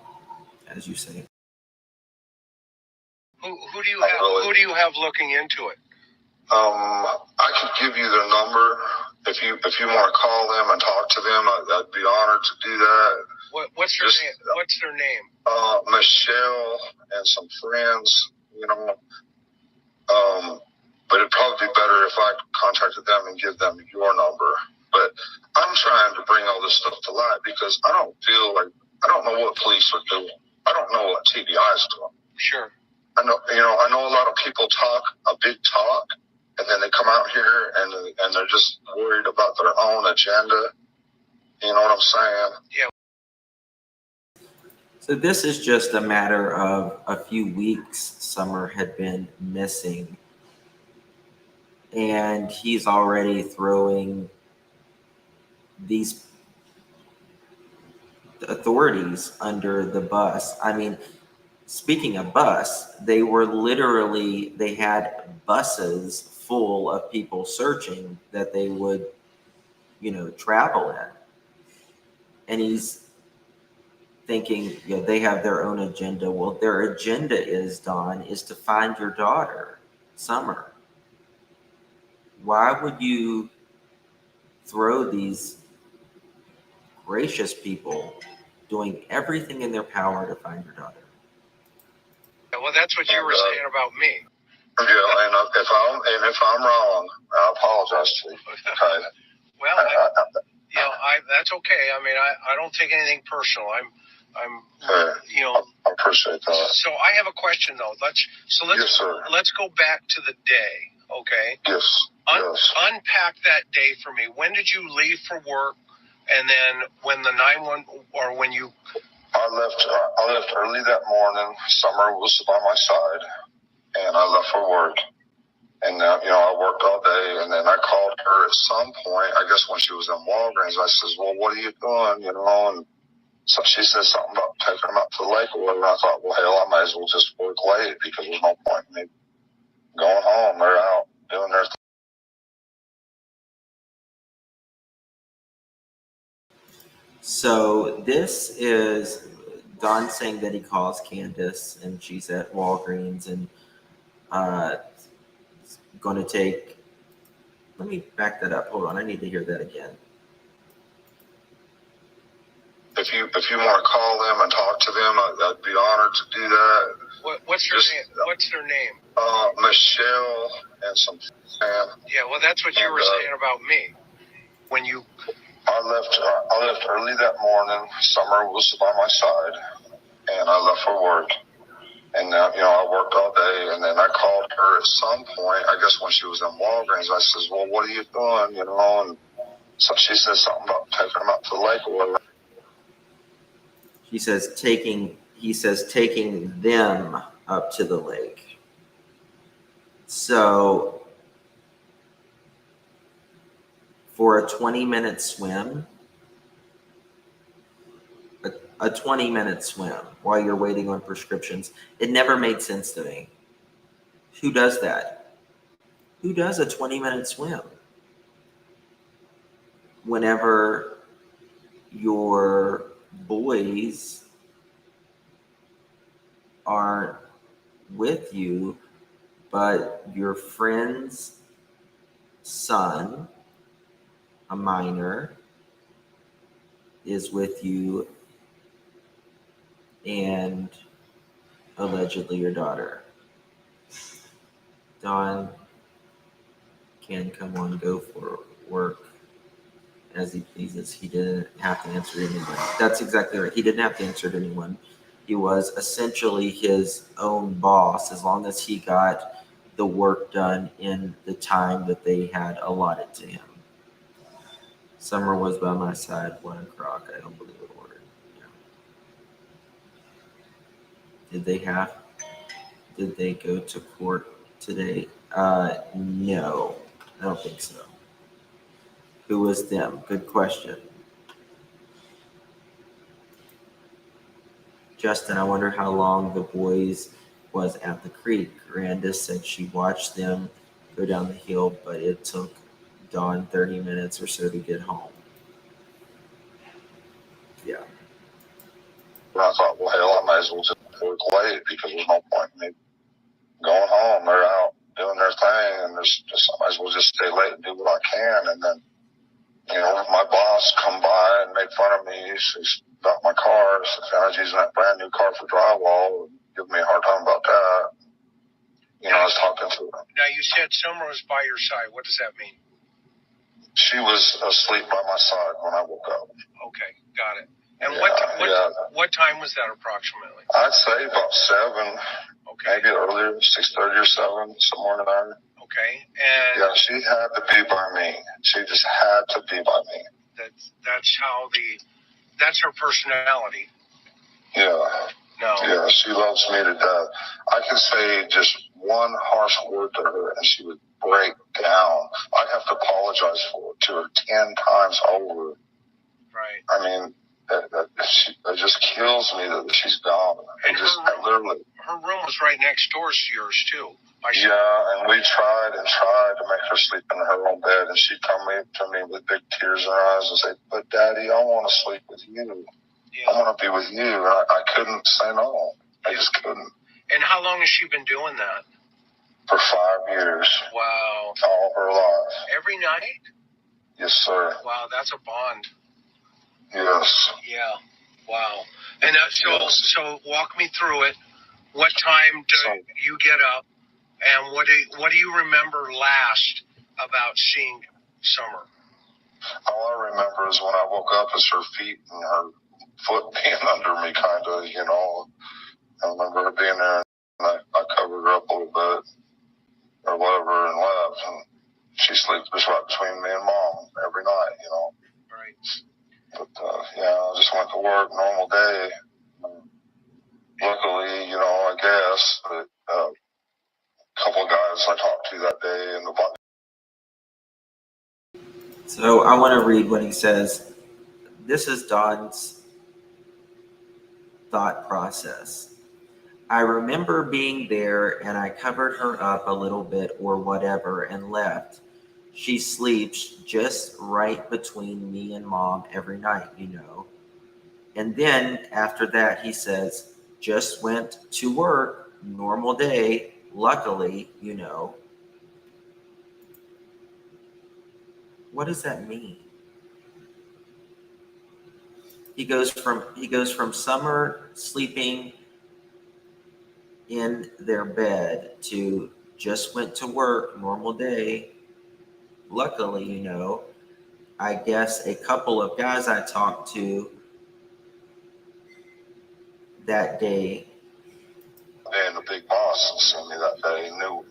as you say. Who do you have? Who do you have looking into it? I could give you their number if you want to call them and talk to them. I'd be honored to do that. What's their name? What's their name? Michelle and some friends. But it'd probably be better if I contacted them and give them your number. But I'm trying to bring all this stuff to light because I don't know what police are doing. I don't know what TBI is doing. Sure. I know a lot of people talk a big talk, and then they come out here and they're just worried about their own agenda. You know what I'm saying? Yeah. So this is just a matter of a few weeks. Summer had been missing, and he's already throwing these authorities under the bus. I mean, speaking of bus, they had buses full of people searching that they would, travel in. And he's thinking, they have their own agenda. Well, their agenda is to find your daughter, Summer. Why would you throw these gracious people doing everything in their power to find your daughter? Well, that's what you were saying about me. Yeah, and if I'm wrong, I apologize to you. Okay. Well, that's okay. I mean, I don't take anything personal. I appreciate that. So I have a question though. Let's go back to the day. Okay. Yes. Unpack that day for me. When did you leave for work? And then when the 911 or when you. I left early that morning. Summer was by my side, and I left for work. And I worked all day, and then I called her at some point. I guess when she was in Walgreens, I says, "Well, what are you doing?" And so she said something about taking them out to the lake or whatever. And I thought, well, hell, I might as well just work late because there's no point in me going home. They're out doing their thing. So this is Don saying that he calls Candace and she's at Walgreens and going to take. Let me back that up. Hold on, I need to hear that again. If you want to call them and talk to them, I'd be honored to do that. What's their name? What's their name? Michelle and some friends. Yeah, well, that's what you were saying about me. When you. I left early that morning. Summer was by my side, and I left for work. And I worked all day, and then I called her at some point. I guess when she was in Walgreens, I says, "Well, what are you doing?" And so she said something about taking them out to the lake or whatever. He says taking them up to the lake. So for a 20-minute swim, a 20-minute swim while you're waiting on prescriptions, it never made sense to me. Who does that? Who does a 20-minute swim? Whenever your boys aren't with you, but your friend's son, a minor, is with you and allegedly your daughter. Don can come on, go for work as he pleases. He didn't have to answer to anyone. That's exactly right. He didn't have to answer to anyone. He was essentially his own boss as long as he got the work done in the time that they had allotted to him. Summer was by my side, 1 o'clock. I don't believe it ordered. Yeah. Did they go to court today? No, I don't think so. Who was them? Good question. Justin, I wonder how long the boys was at the creek. Randa said she watched them go down the hill, but it took Dawn 30 minutes or so to get home. Yeah. And I thought, well, hell, I might as well just work late because there's no point in me going home. They're out doing their thing, and I might as well just stay late and do what I can. And then, my boss come by and make fun of me. She's about my car. I was using that brand new car for drywall, and giving me a hard time about that. I was talking to her. Now, you said Summer was by your side. What does that mean? She was asleep by my side when I woke up. Okay, got it. And yeah, what time was that approximately? I'd say about 7. Okay. Maybe earlier, 6:30 or 7, somewhere in there. Okay, and yeah, she had to be by me. She just had to be by me. That's her personality. Yeah. No. Yeah, she loves me to death. I could say just one harsh word to her and she would break down. I'd have to apologize to her 10 times over. Right. I mean, it just kills me that she's gone. And her room was right next door to yours too. Yeah, and we tried to make her sleep in her own bed, and she'd come to me with big tears in her eyes and say, "But Daddy, I want to sleep with you. Yeah. I want to be with you." And I couldn't say no. I just couldn't. And how long has she been doing that? For 5 years. Wow. All her life. Every night? Yes, sir. Wow, that's a bond. Yes. Yeah. Wow. And so walk me through it. What time do you get up? And what do you remember last about seeing Summer? All I remember is when I woke up is her feet and her foot being under me, kind of, I remember her being there, and I covered her up a little bit or whatever and left. And she sleeps just right between me and Mom every night, Right. But, I just went to work, normal day. Luckily, I guess, that couple of guys I talked to that day in the bus. So I want to read what he says. This is Don's thought process. I remember being there and I covered her up a little bit or whatever and left. She sleeps just right between me and Mom every night, And then after that, he says, just went to work, normal day. Luckily, What does that mean? He goes from Summer sleeping in their bed to just went to work, normal day. Luckily, I guess a couple of guys I talked to that day. And the big boss sent me that day, knew.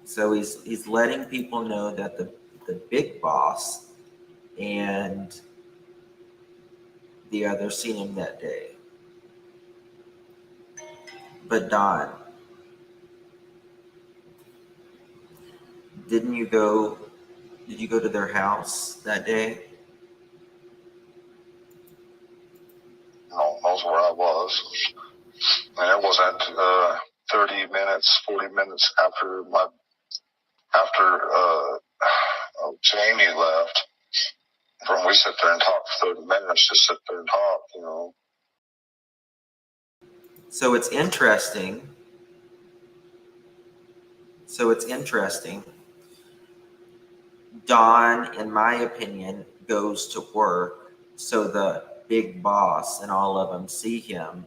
So he's letting people know that the big boss and the other seen him that day. But Don, did you go to their house that day? No, knows where I was. And it wasn't 30 minutes, 40 minutes after Jamie left. From we sit there and talk for 30 minutes, just sit there and talk, So it's interesting. Don, in my opinion, goes to work so the big boss and all of them see him.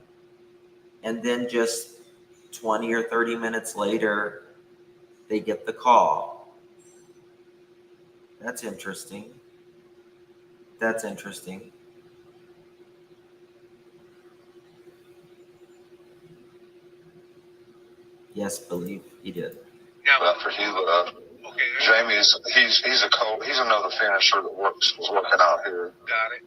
And then just 20 or 30 minutes later, they get the call. That's interesting. Yes, believe he did. Now, after he left, Jamie's he's another finisher that was working out here. Got it.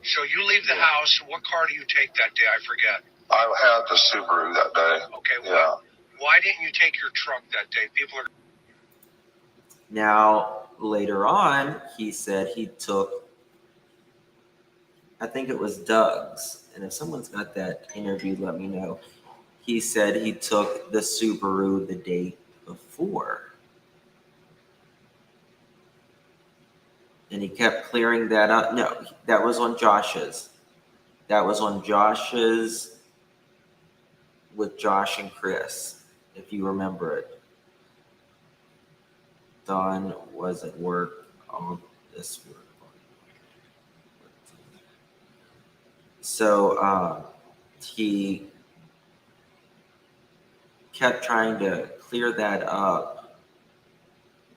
So you leave the house. What car do you take that day? I forget. I had the Subaru that day. Okay. Yeah. Why didn't you take your truck that day? Now, later on, he said he took, I think it was Doug's, and if someone's got that interview, let me know. He said he took the Subaru the day before. And he kept clearing that up. No, that was on Josh's. That was on Josh's with Josh and Chris, if you remember it. Don was at work on this work. So he kept trying to clear that up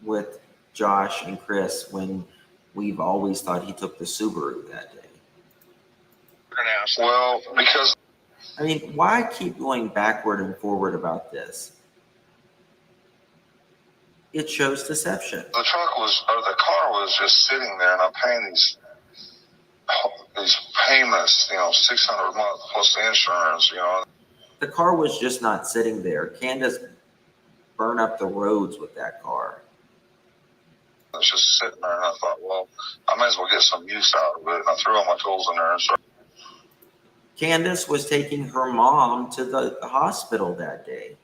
with Josh and Chris when we've always thought he took the Subaru that day. Well, because I mean, why keep going backward and forward about this? It shows deception. the car was just sitting there, and I'm paying these payments, $600 a month plus the insurance, The car was just not sitting there. Candace burned up the roads with that car. It's just sitting there, and I thought, well, I might as well get some use out of it. And I threw all my tools in there and started. Candace was taking her mom to the hospital that day.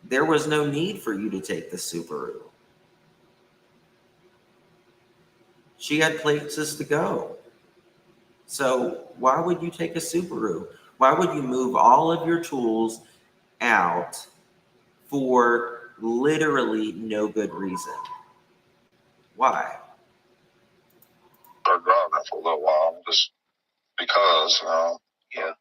There was no need for you to take the Subaru. She had places to go. So why would you take a Subaru? Why would you move all of your tools out for literally no good reason? Why? Started driving it for a little while, just because, Yeah.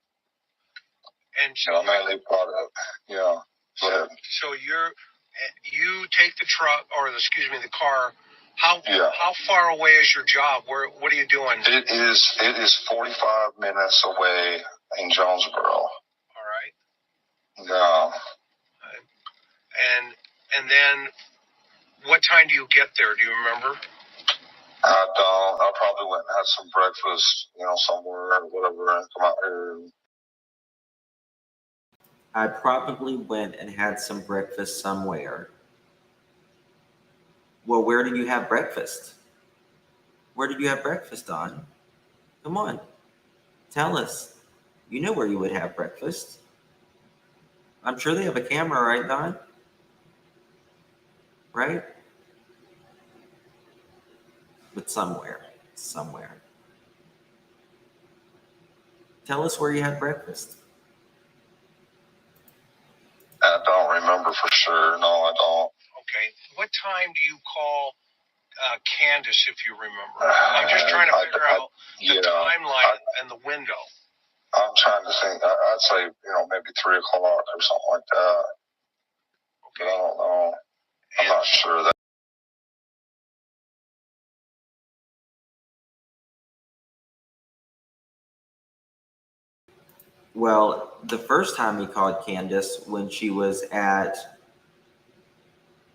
And I mainly product, Go ahead. So you take the truck, or the car. How far away is your job? What are you doing? It is 45 minutes away in Jonesboro. All right. Yeah. And then what time do you get there? Do you remember? I don't. I probably went and had some breakfast, somewhere or whatever, and come out here. I probably went and had some breakfast somewhere. Well, where did you have breakfast? Where did you have breakfast, Don? Come on. Tell us. You know where you would have breakfast. I'm sure they have a camera, right, Don? Right? But somewhere. Tell us where you had breakfast. I don't remember for sure. No, I don't. Okay. What time do you call Candace, if you remember? I'm just trying to figure out the timeline and the window. I'm trying to think. I'd say, maybe 3 o'clock or something like that. Okay. But I don't know. I'm not sure that. Well, the first time he called Candace when she was at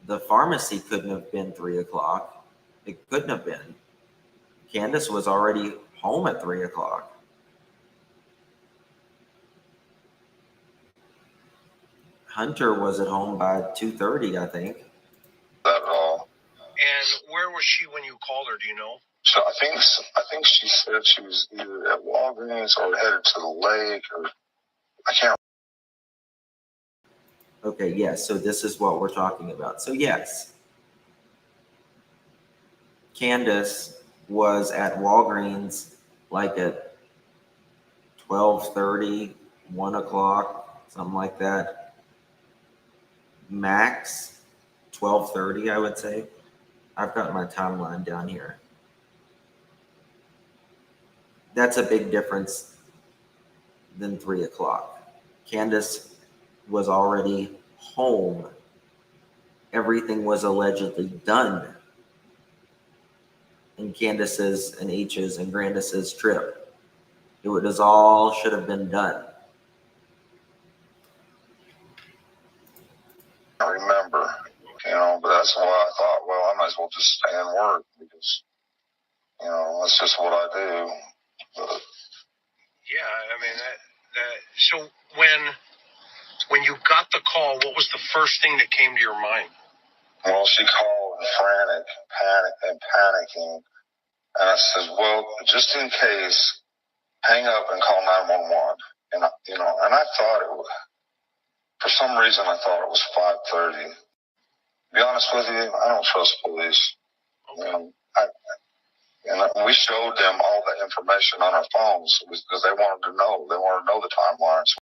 the pharmacy couldn't have been 3 o'clock. It couldn't have been. Candace was already home at 3 o'clock. Hunter was at home by 2:30, I think. That all. And where was she when you called her? Do you know? So I think she said she was either at Walgreens or headed to the lake, or I can't. Okay, yes. So this is what we're talking about. So yes, Candace was at Walgreens like at 12:30, 1 o'clock, something like that. Max 12:30, I would say. I've got my timeline down here. That's a big difference than 3 o'clock. Candace was already home. Everything was allegedly done in Candace's and H's and Grandis's trip. It was all should have been done. I remember, but that's why I thought, well, I might as well just stay and work because, that's just what I do. But, yeah, I mean that. So when you got the call, what was the first thing that came to your mind? well, she called frantic, panicking, and I said, well, just in case, hang up and call 911. And and I thought it was, for some reason, I thought it was 5:30. be honest with you, I don't trust police. And we showed them all the information on our phones because they wanted to know. They wanted to know the timelines.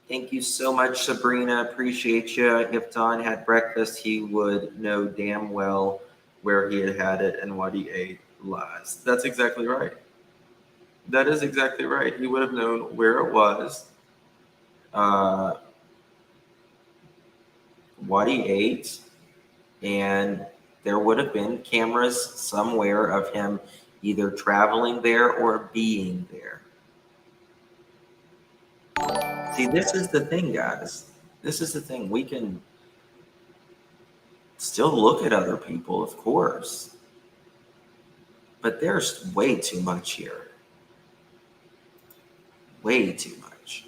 Thank you so much, Sabrina. Appreciate you. If Don had breakfast, he would know damn well where he had it and what he ate last. That's exactly right. That is exactly right. He would have known where it was, what he ate, and there would have been cameras somewhere of him either traveling there or being there. See, this is the thing, guys. This is the thing. We can still look at other people, of course, but there's way too much here. Way too much.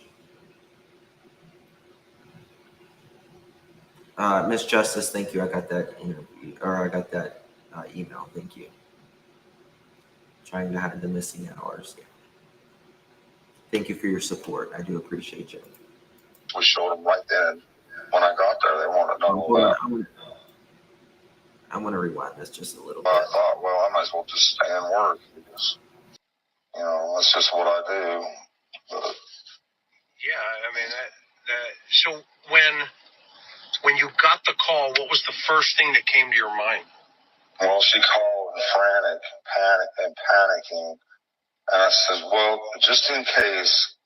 Miss Justice, thank you. I got that interview, or I got that email. Thank you. Trying to hide the missing hours. Yeah. Thank you for your support. I do appreciate you. We showed them right then. When I got there, they wanted to know that. I'm going to rewind this just a little bit. I thought, well, I might as well just stay and work because, that's just what I do. But, yeah, I mean, so when you got the call, what was the first thing that came to your mind? Well, she called frantic, panicking. And I said, well, just in case,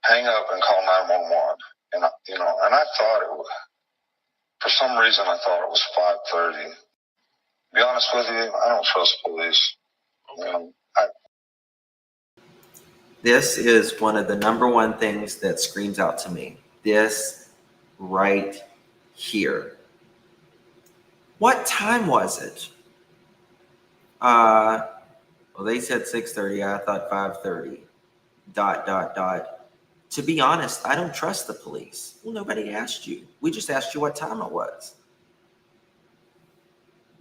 hang up and call 911. And, and I thought it was, for some reason, I thought it was 5:30. To be honest with you, I don't trust police. This is one of the number one things that screams out to me. This right here. What time was it? Well, they said 6:30. I thought 5:30. ... To be honest, I don't trust the police. Well, nobody asked you. We just asked you what time it was.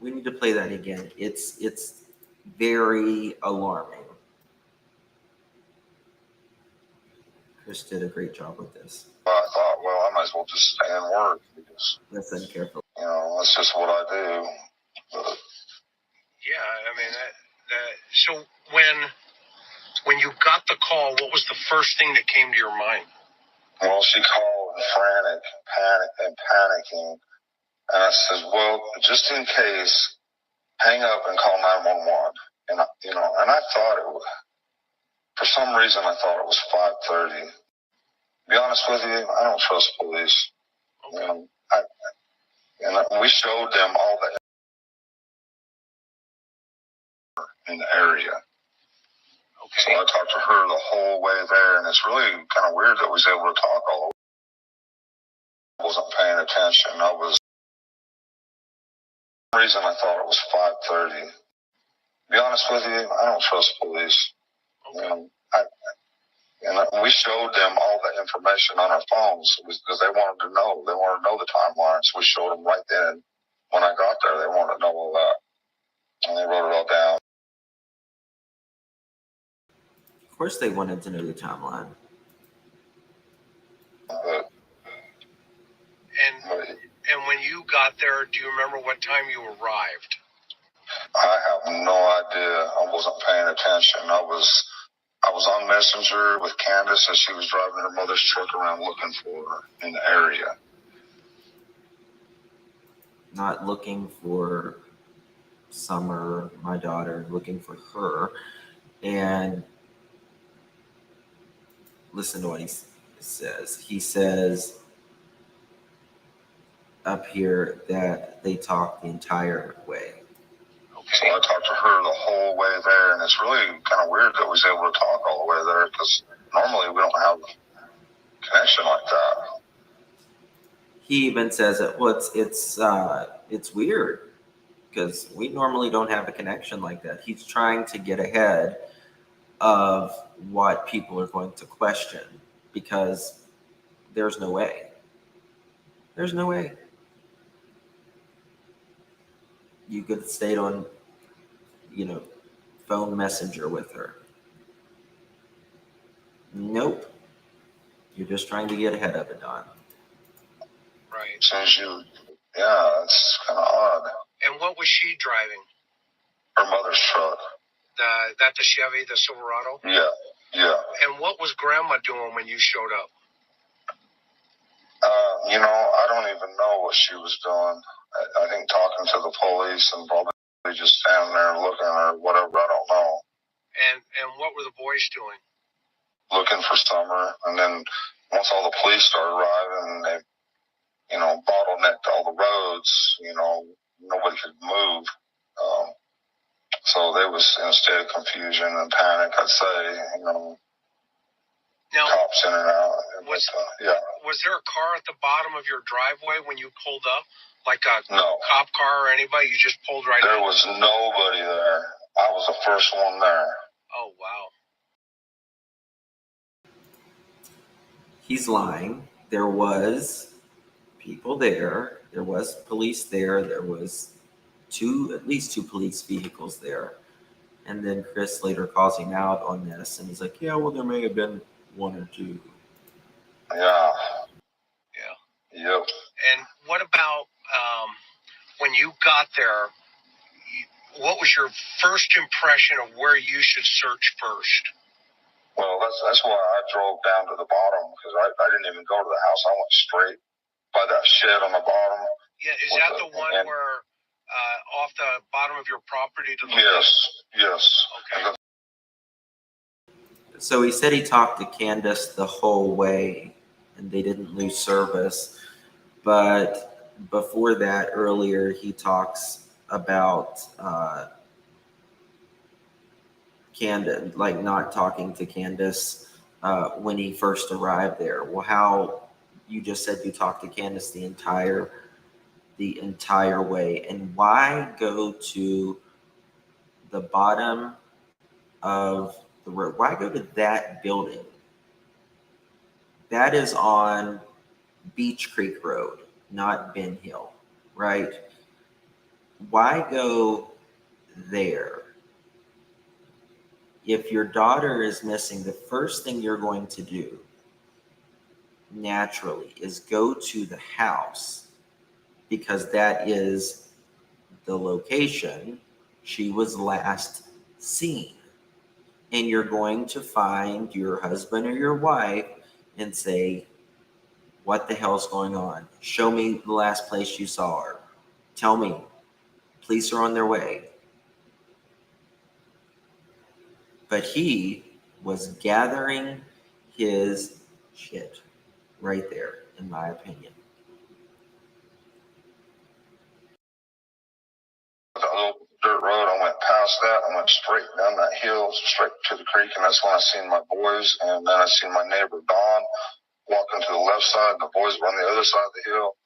We need to play that again. It's very alarming. Chris did a great job with this. I thought, well, I might as well just stay and work because, listen carefully. That's just what I do. But, yeah, I mean, so when you got the call, what was the first thing that came to your mind? Well, she called frantic, panicking. And I said, well, just in case, hang up and call 911. And, and I thought it was, for some reason, I thought it was 5:30. To be honest with you, I don't trust police. Okay. And we showed them all the in the area. Okay. So I talked to her the whole way there, and it's really kind of weird that we was able to talk all over. I wasn't paying attention. For some reason, I thought it was 5:30. To be honest with you, I don't trust police. Okay. And we showed them all the information on our phones because they wanted to know. They wanted to know the timelines. We showed them right then. When I got there, they wanted to know all that. And they wrote it all down. Of course they wanted to know the timeline. And when you got there, do you remember what time you arrived? I have no idea. I wasn't paying attention. I was on Messenger with Candace as she was driving her mother's truck around looking for her in the area. Not looking for Summer, my daughter, looking for her. And listen to what he says. He says up here that they talked the entire way. Okay. So I talked to her the whole way there, and it's really kind of weird that we was able to talk all the way there because normally we don't have a connection like that. He even says that, well, it's weird because we normally don't have a connection like that. He's trying to get ahead of what people are going to question because there's no way. There's no way. You could have stayed on, phone messenger with her. Nope. You're just trying to get ahead of it, Don. As soon as yeah, it's kind of odd. And what was she driving? Her mother's truck. That the Chevy, the Silverado? Yeah. And what was Grandma doing when you showed up? I don't even know what she was doing. I think talking to the police and probably just standing there looking or whatever. I don't know. And what were the boys doing? Looking for Summer. And then once all the police started arriving, they, bottlenecked all the roads. Nobody could move. So there was in a state of confusion and panic, I'd say. Now, cops in and out. Was there a car at the bottom of your driveway when you pulled up? Like a No. Cop car or anybody? You just pulled right There in? was nobody there. I was the first one there. Oh, wow. He's lying. There was people there. There was police there. There was at least two police vehicles there. And then Chris later calls him out on this, and he's like, yeah, well, there may have been one or two. Yeah. Yep. And what about when you got there, what was your first impression of where you should search first? Well, that's why I drove down to the bottom, because I didn't even go to the house. I went straight by that shed on the bottom. Yeah, is that the one where off the bottom of your property to the Yes. Okay. So he said he talked to Candace the whole way, and they didn't lose service. But before that, earlier, he talks about Candace, like not talking to Candace when he first arrived there. Well, how you just said you talked to Candace the entire way, and why go to the bottom of the road? Why go to that building? That is on Beach Creek Road, not Ben Hill, right? Why go there? If your daughter is missing, the first thing you're going to do naturally is go to the house, because that is the location she was last seen. And you're going to find your husband or your wife and say, what the hell's going on? Show me the last place you saw her. Tell me. Police are on their way. But he was gathering his shit right there, in my opinion. The little dirt road, I went past that. I went straight down that hill, straight to the creek, and that's when I seen my boys. And then I seen my neighbor, Don, walking to the left side. The boys were on the other side of the hill.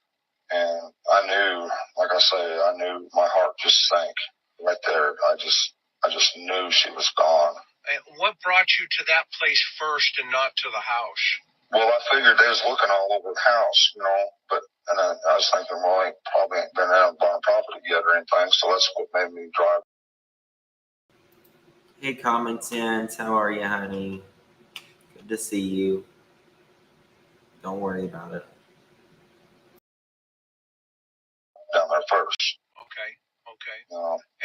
And I knew, like I say, my heart just sank right there. I just knew she was gone. And what brought you to that place first and not to the house? Well, I figured they was looking all over the house, but and I was thinking, well, I probably ain't been out buying property yet or anything, so that's what made me drive. Hey, Common Sense, how are you, honey? Good to see you. Don't worry about it. Down there first. Okay.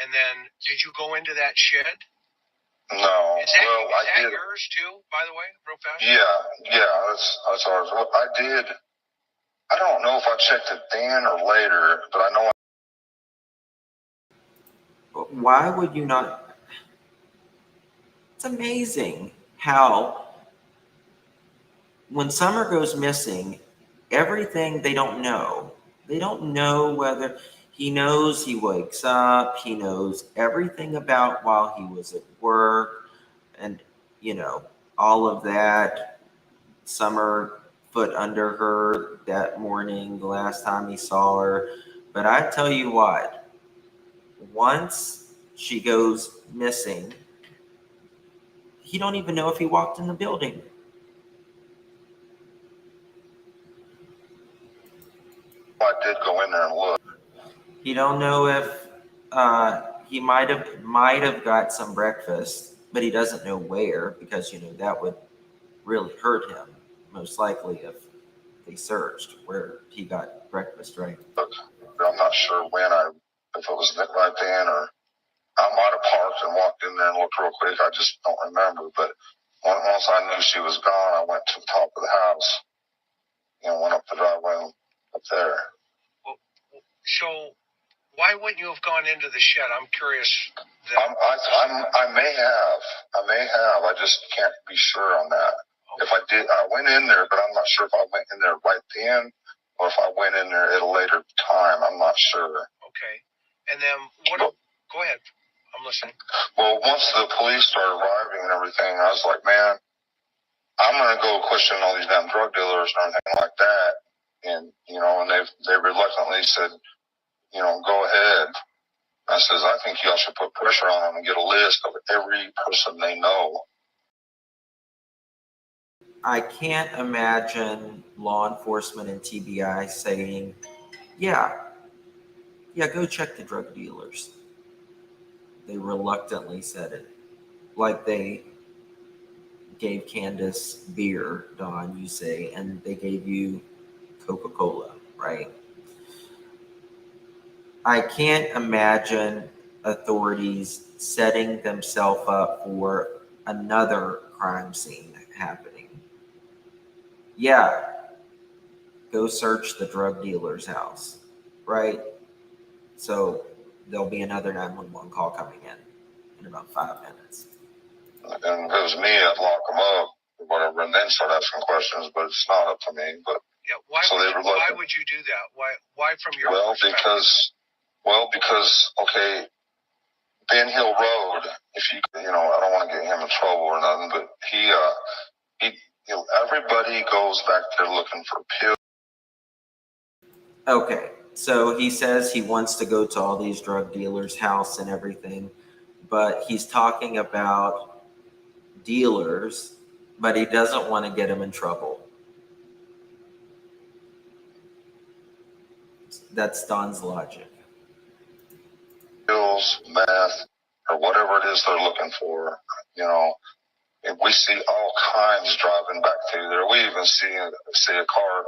And then, did you go into that shed? No. Is that I did. yours too, by the way, real fast? Yeah, that's ours. Well, I did. I don't know if I checked it then or later, but I know. Why would you not? It's amazing how when Summer goes missing, everything they don't know. They don't know whether he knows he wakes up. He knows everything about while he was at work and, all of that. Summer foot under her that morning, the last time he saw her. But I tell you what, once she goes missing, he don't even know if he walked in the building. I did go in there and look. You don't know if he might have got some breakfast, but he doesn't know where, because that would really hurt him most likely if they searched where he got breakfast, right? But I'm not sure if it was right then, or I might have parked and walked in there and looked real quick. I just don't remember. But once I knew she was gone, I went to the top of the house, went up the driveway up there. Well, so why wouldn't you have gone into the shed? I'm curious. I may have. I just can't be sure on that. Okay. If I did, I went in there, but I'm not sure if I went in there right then or if I went in there at a later time. I'm not sure. Okay. And then go ahead. I'm listening. Well, once the police started arriving and everything, I was like, man, I'm going to go question all these damn drug dealers and everything like that. And, and they reluctantly said, go ahead. I says, I think y'all should put pressure on them and get a list of every person they know. I can't imagine law enforcement and TBI saying, yeah, go check the drug dealers. They reluctantly said it. Like they gave Candace beer, Don, you say, and they gave you Coca-Cola, right? I can't imagine authorities setting themselves up for another crime scene happening. Yeah, go search the drug dealer's house, right? So there'll be another 911 call coming in about 5 minutes. And if it was me, I'd lock them up or whatever and then start asking questions, but it's not up to me. But yeah, why would you do that? Why from your perspective? Because okay, Ben Hill Road, I don't want to get him in trouble or nothing, but he everybody goes back there looking for pills. Okay, so he says he wants to go to all these drug dealers' house and everything, but he's talking about dealers, but he doesn't want to get them in trouble. That's Don's logic. Pills, meth, or whatever it is they're looking for, and we see all kinds driving back through there. We even see a car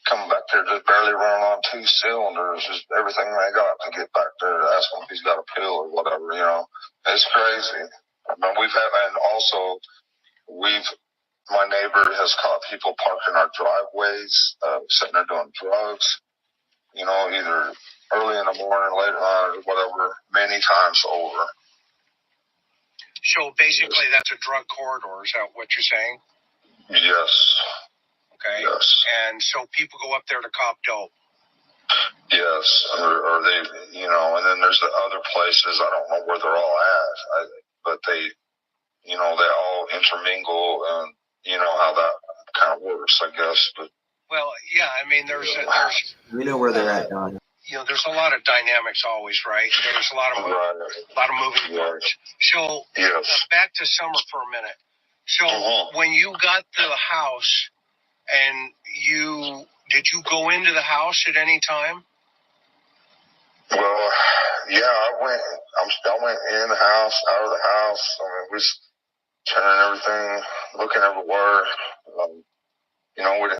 coming back there just barely running on 2 cylinders, just everything they got to get back there to ask him if he's got a pill or whatever, It's crazy. I mean, my neighbor has caught people parking our driveways, sitting there doing drugs, either early in the morning, late at night, or whatever, many times over. So basically, that's a drug corridor. Is that what you're saying? Yes. Okay. Yes. And so people go up there to cop dope. Yes, or they, and then there's the other places. I don't know where they're all at, but they all intermingle, and how that kind of works, I guess. But well, yeah, I mean, there's we know where they're at, Don. There's a lot of dynamics always, right? There's a lot of moving parts. So back to Summer for a minute. So when you got to the house, and did you go into the house at any time? Well, yeah, I went in the house, out of the house. I mean, we was turning everything, looking everywhere. We didn't.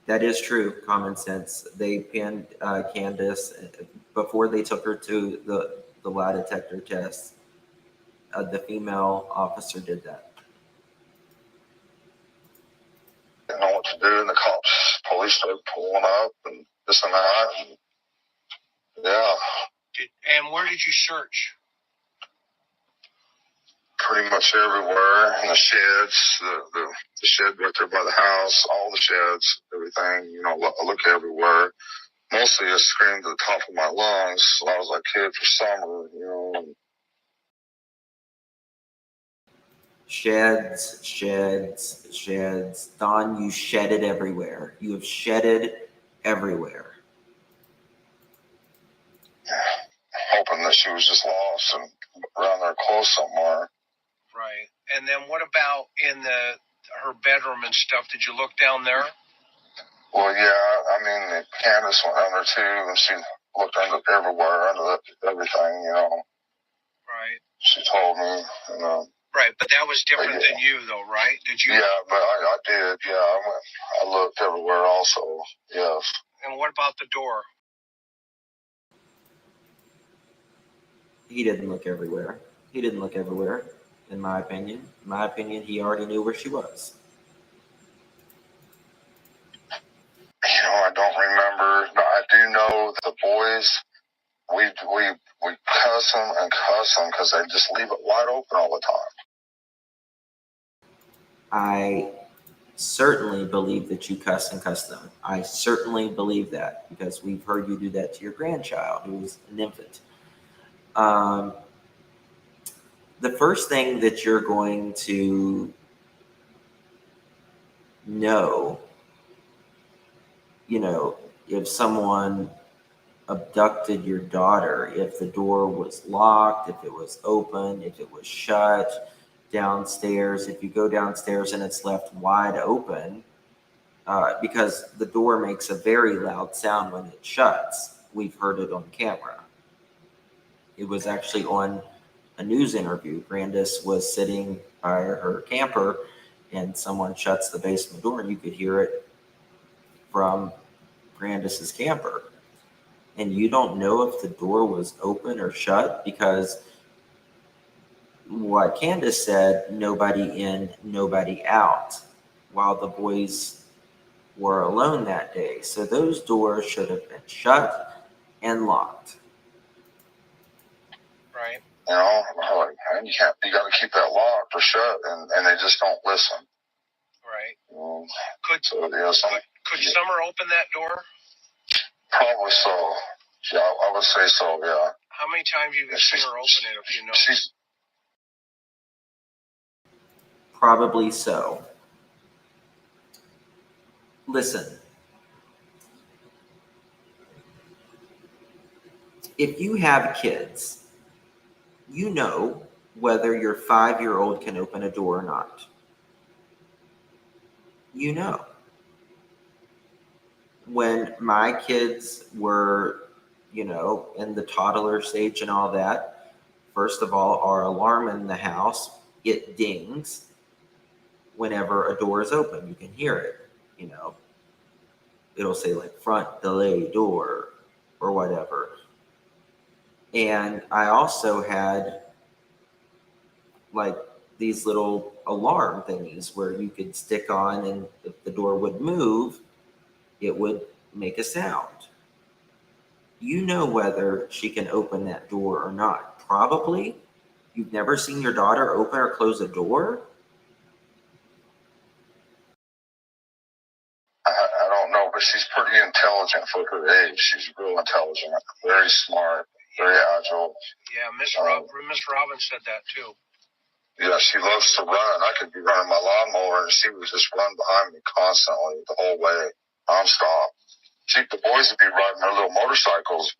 That is true, common sense. They pinned Candace before they took her to the lie detector test. The female officer did that. Didn't know what to do, and the police started pulling up and this and that. And, yeah. And where did you search? Pretty much everywhere, in the sheds, the shed right there by the house, all the sheds, everything. I look everywhere. Mostly I screamed to the top of my lungs. I was like kid for Summer, Sheds. Don, you shedded everywhere. You have shedded everywhere. Hoping that she was just lost and around there close somewhere. Right. And then what about in her bedroom and stuff? Did you look down there? Well, yeah. I mean, Candace went down there too, and she looked everywhere, under everything, Right. She told me, Right, but that was different than you, though, right? Did you? Yeah, but I did. Yeah, I looked everywhere also. Yes. And what about the door? He didn't look everywhere. He didn't look everywhere, in my opinion. In my opinion, he already knew where she was. I don't remember. No, I do know the boys. We cuss them and cuss them because they just leave it wide open all the time. I certainly believe that you cuss and cuss them. I certainly believe that because we've heard you do that to your grandchild who was an infant. The first thing that you're going to know, if someone abducted your daughter, if the door was locked, if it was open, if it was shut, downstairs, if you go downstairs and it's left wide open, because the door makes a very loud sound when it shuts. We've heard it on camera. It was actually on a news interview. Grandis was sitting by her camper and someone shuts the basement door and you could hear it from Grandis's camper. And you don't know if the door was open or shut because what Candace said, nobody in, nobody out, while the boys were alone that day. So those doors should have been shut and locked. Right. You got to keep that locked or shut, and they just don't listen. Right. Could Summer open that door? Probably so. Yeah, I would say so, yeah. How many times you seen her open it, if you know? Probably so. Listen, if you have kids, you know whether your 5-year-old can open a door or not. You know. When my kids were, in the toddler stage and all that, first of all, our alarm in the house, it dings whenever a door is open. You can hear it, It'll say like front delay door or whatever. And I also had like these little alarm thingies where you could stick on, and if the door would move, it would make a sound. You know whether she can open that door or not. Probably. You've never seen your daughter open or close a door? I don't know, but she's pretty intelligent for her age. She's real intelligent, very smart, very agile. Yeah, Miss Robbins said that too. Yeah, she loves to run. I could be running my lawnmower and she would just run behind me constantly the whole way, nonstop. The boys would be riding their little motorcycles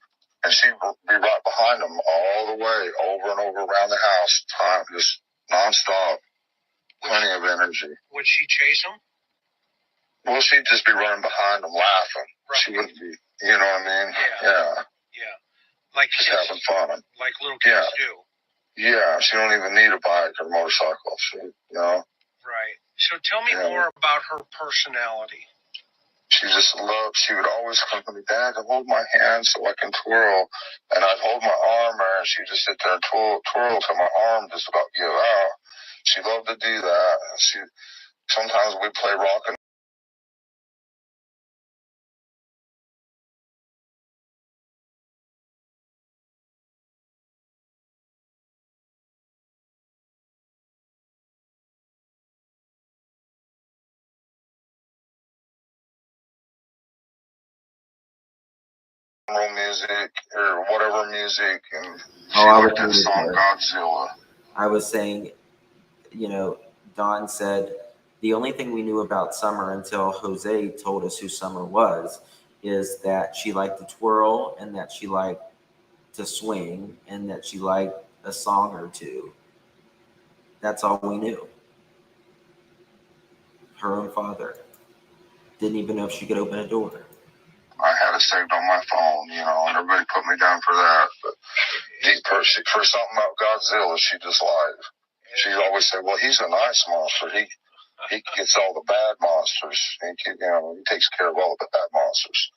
and she'd be right behind them all the way, over and over around the house, just nonstop. Plenty of energy. Would she chase them? Well, she'd just be running behind them laughing. Right. She wouldn't be, you know what I mean? Yeah. Like just kids, having fun. Like little kids do. Yeah, she don't even need a bike or motorcycle. Right. So tell me more about her personality. She would always come to me, Dad, hold my hand so I can twirl. And I'd hold my arm there and she'd just sit there and twirl till my arm just about give out. She loved to do that. Sometimes we'd play rock and music or whatever music, and she liked that song Godzilla. I was saying, Don said the only thing we knew about Summer until Jose told us who Summer was is that she liked to twirl and that she liked to swing and that she liked a song or two. That's all we knew. Her own father didn't even know if she could open a door. I had it saved on my phone, and everybody put me down for that. But for something about Godzilla, she just lied. She always said, well, he's a nice monster. He gets all the bad monsters. He takes care of all the bad monsters.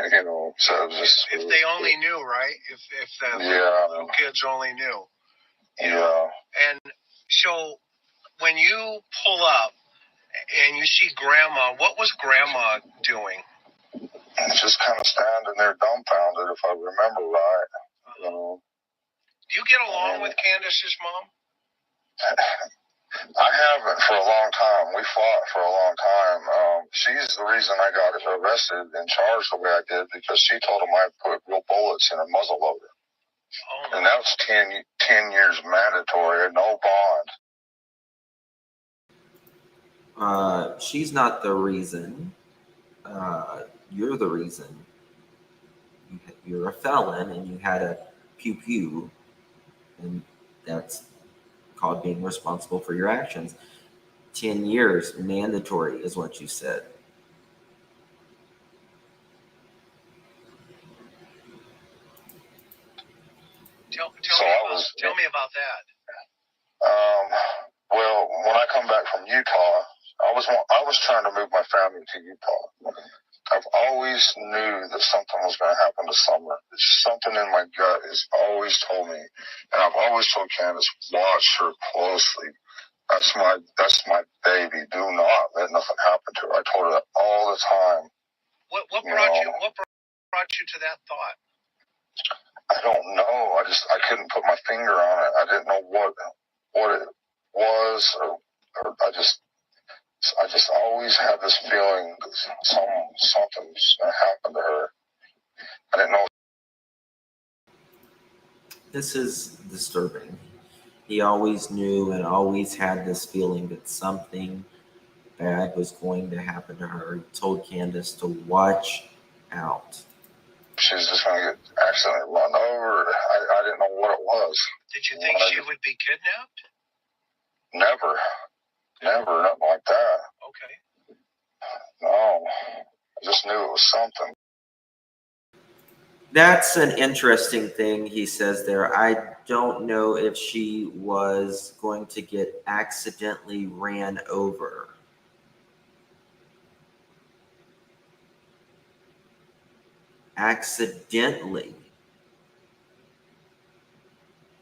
Yeah. So just if they only knew, right? If the little kids only knew. Yeah. And so when you pull up and you see Grandma, what was Grandma doing? Just kind of standing there dumbfounded, if I remember right. Do you get along with Candace's mom? I haven't for a long time. We fought for a long time. She's the reason I got arrested and charged the way I did, because she told him I put real bullets in a muzzle loader. Oh. And that's 10 years mandatory, no bond. She's not the reason. You're the reason. You're a felon and you had a pew-pew, and that's called being responsible for your actions. 10 years mandatory is what you said. Tell me about that. Well, when I come back from Utah, I was trying to move my family to Utah. I've always knew that something was going to happen to Summer. Something in my gut has always told me, and I've always told Candace, watch her closely. That's my baby. Do not let nothing happen to her. I told her that all the time. What brought you to that thought? I don't know. I couldn't put my finger on it. I didn't know what it was, or I just always had this feeling that something's going to happen to her. I didn't know. This is disturbing. He always knew and always had this feeling that something bad was going to happen to her. He told Candace to watch out. She's just going to get accidentally run over. I didn't know what it was. Did you think she would be kidnapped? Never, nothing like that. Okay. No, I just knew it was something. That's an interesting thing he says there. I don't know if she was going to get accidentally ran over. Accidentally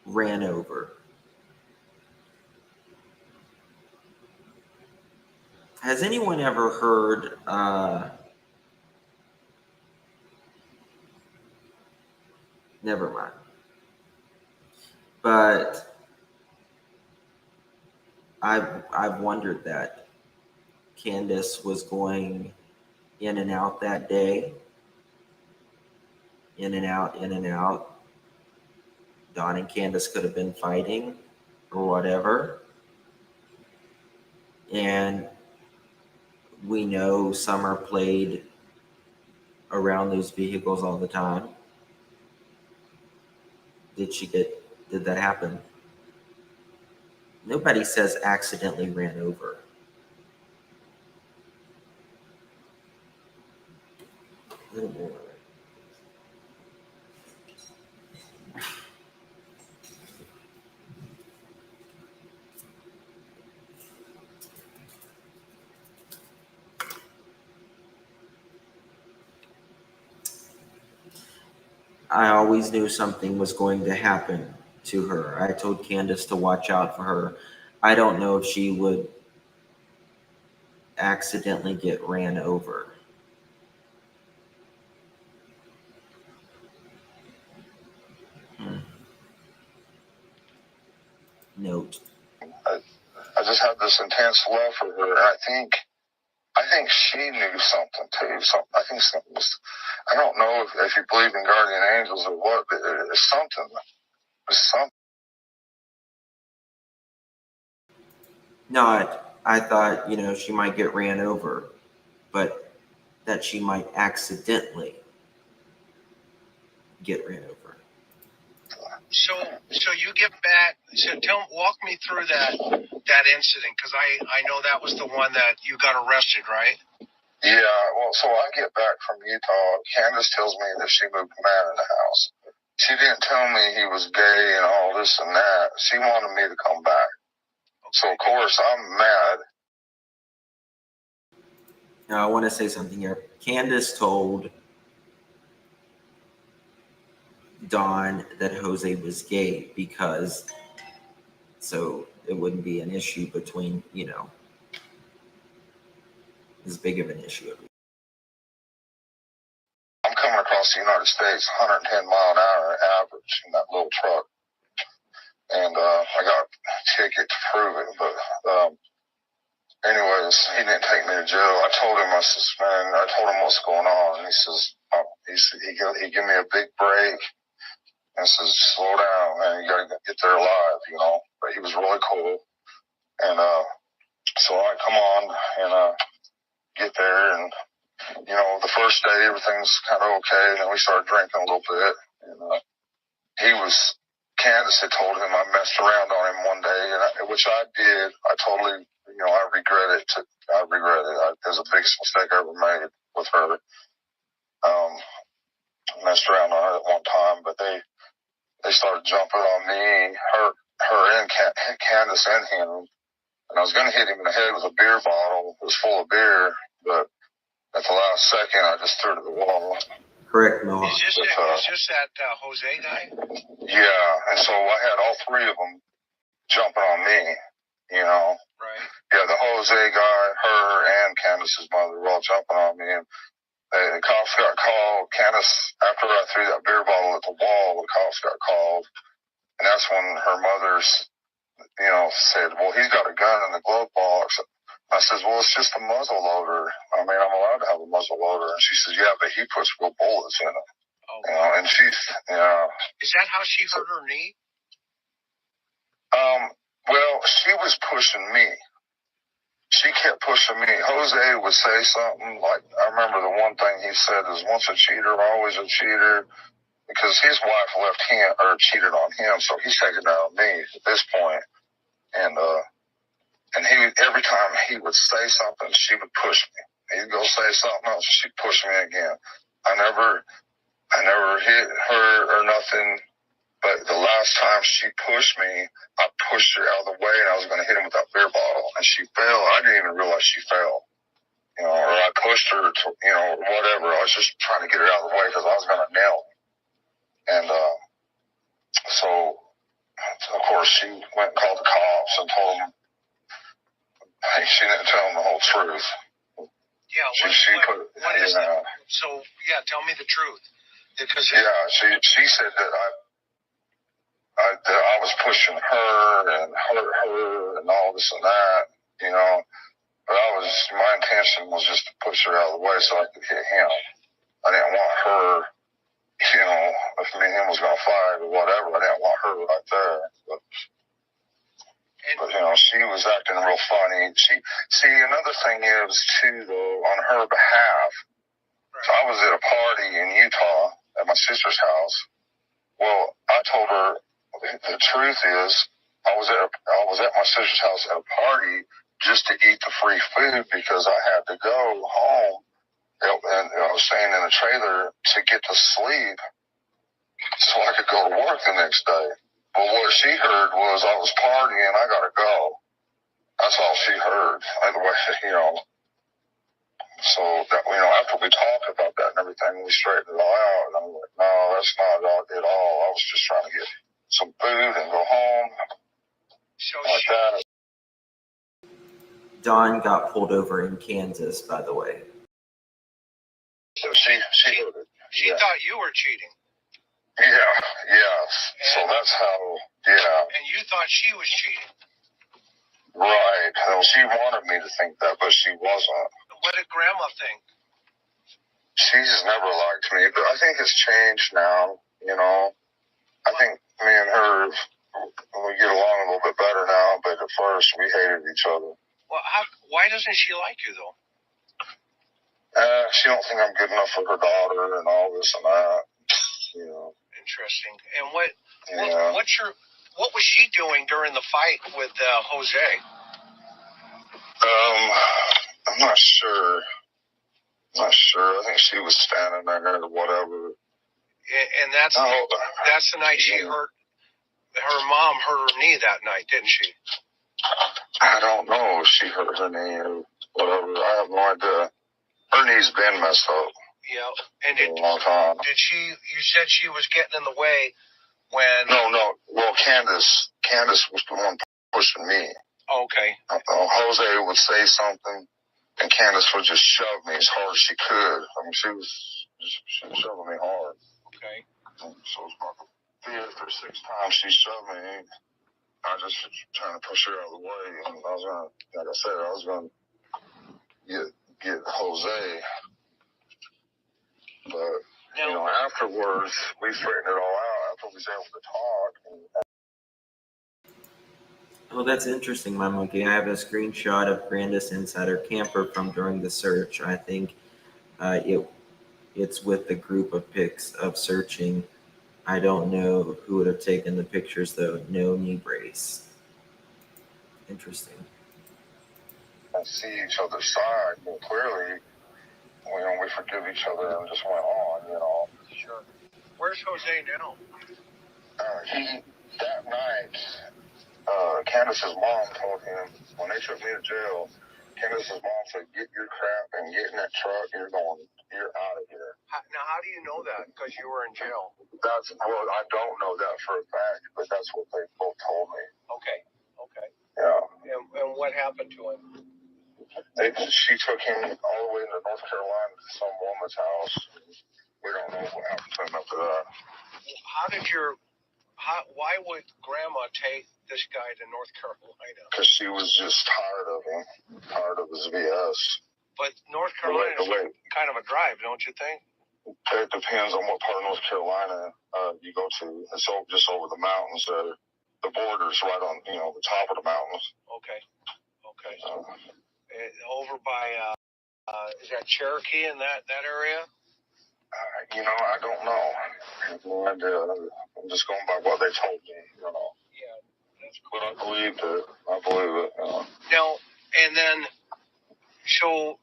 ran over. Has anyone ever heard never mind. But I've wondered that Candace was going in and out that day. In and out. Don and Candace could have been fighting or whatever. And we know Summer played around those vehicles all the time. Did that happen? Nobody says accidentally ran over. A little more. I always knew something was going to happen to her. I told Candace to watch out for her. I don't know if she would accidentally get ran over. Note. I just had this intense love for her, and I think she knew something too. I think something was. I don't know if you believe in guardian angels or what, but it's something. It's something. No, I thought, she might get ran over, but that she might accidentally get ran over. So you get back. So walk me through that incident, because I know that was the one that you got arrested, right? Yeah. Well, so I get back from Utah. Candace tells me that she moved a man in the house. She didn't tell me he was gay and all this and that. She wanted me to come back. So, of course, I'm mad. Now, I want to say something here. Candace told Don that Jose was gay because so it wouldn't be an issue between, as big of an issue. I'm coming across the United States 110 mile an hour average in that little truck. And I got a ticket to prove it. But anyways, he didn't take me to jail. I told him, I told him what's going on. And he says, he gave me a big break and says, slow down, man. You got to get there alive, But he was really cool. And so I come on and get there. And, the first day, everything's kind of okay. And then we started drinking a little bit. And Candace had told him I messed around on him one day, which I did. I totally, I regret it. I regret it. It was the biggest mistake I ever made with her. Messed around on her at one time, but they started jumping on me, her and Candace and him. And I was going to hit him in the head with a beer bottle. It was full of beer, but at the last second, I just threw it at the wall. Correct, Noah. Is this that Jose guy? Yeah, and so I had all three of them jumping on me, Right. Yeah, the Jose guy, her, and Candace's mother were all jumping on me. And the cops got called. Candace, after I threw that beer bottle at the wall, the cops got called. And that's when her mother's, said, well, he's got a gun in the glove box. I says, well, it's just a muzzle loader. I mean, I'm allowed to have a muzzle loader. And she says, yeah, but he puts real bullets in it. Oh, wow. And she's, Is that how she hurt her knee? Well, she was pushing me. She kept pushing me. Jose would say something like, I remember the one thing he said is, once a cheater, always a cheater, because his wife left him, or cheated on him, so he's taking it out on me at this point. And he, every time he would say something, she would push me. He'd go say something else, she'd push me again. I never hit her or nothing. But the last time she pushed me, I pushed her out of the way, and I was going to hit him with that beer bottle, and she fell. I didn't even realize she fell, or I pushed her to, whatever. I was just trying to get her out of the way because I was going to nail him. And so, of course, she went and called the cops and told them. She didn't tell them the whole truth. Yeah. What is that? So, yeah, tell me the truth. Because she said that I was pushing her and hurt her and all this and that, but my intention was just to push her out of the way so I could hit him. I didn't want her, if me and him was going to fight or whatever, I didn't want her right there. But she was acting real funny. Another thing is, too, though, on her behalf, so I was at a party in Utah at my sister's house. Well, I told her, the truth is, I was at my sister's house at a party just to eat the free food because I had to go home, and I was staying in a trailer to get to sleep so I could go to work the next day. But what she heard was I was partying, I gotta go. That's all she heard. So that, after we talked about that and everything, we straightened it all out. And I'm like, no, that's not at all. I was just trying to get some food and go home. So that. Don got pulled over in Kansas, by the way. So she heard it. She thought you were cheating. Yeah. So that's how, And you thought she was cheating. Right. Well, she wanted me to think that, but she wasn't. What did Grandma think? She's never liked me, but I think it's changed now, I think me and her, we get along a little bit better now, but at first we hated each other. Well, why doesn't she like you, though? She don't think I'm good enough for her daughter and all this and that, Interesting. And what was she doing during the fight with Jose? I'm not sure. I think she was standing there or whatever. And that's the night she hurt. Her mom hurt her knee that night, didn't she? I don't know if she hurt her knee or whatever. I have no idea. Her knee's been messed up. Yeah. And for a long time. Did she? You said she was getting in the way when. No. Well, Candace was the one pushing me. Okay. Jose would say something, and Candace would just shove me as hard as she could. I mean, she was shoving me hard. Okay. So it was about the 5th or 6th time she shoved me. I just was trying to push her out of the way, and I was gonna, like I said, I was gonna get Jose. But afterwards, we straightened it all out after we was able to talk. Oh, that's interesting, my monkey. I have a screenshot of Grandis inside her camper from during the search. I think it's with the group of pics of searching. I don't know who would have taken the pictures, though. No knee brace. Interesting. And see each other's side, but clearly, we forgive each other and just went on, Sure. Where's Jose now? That night, Candace's mom told him, when they took me to jail, Candace's mom said, get your crap and get in that truck, you're out of here. Now, how do you know that? Because you were in jail. I don't know that for a fact, but that's what they both told me. Okay. Yeah. And what happened to him? She took him all the way to North Carolina to some woman's house. We don't know what happened to him after that. Why would Grandma take this guy to North Carolina? Because she was just tired of him, tired of his BS. But North Carolina is kind of a drive, don't you think? It depends on what part of North Carolina you go to. It's just over the mountains. The border's right on, the top of the mountains. Okay. Over by, is that Cherokee in that area? I don't know. I have no idea. I'm just going by what they told me, Yeah, that's cool. But I believe it. Now, and then, so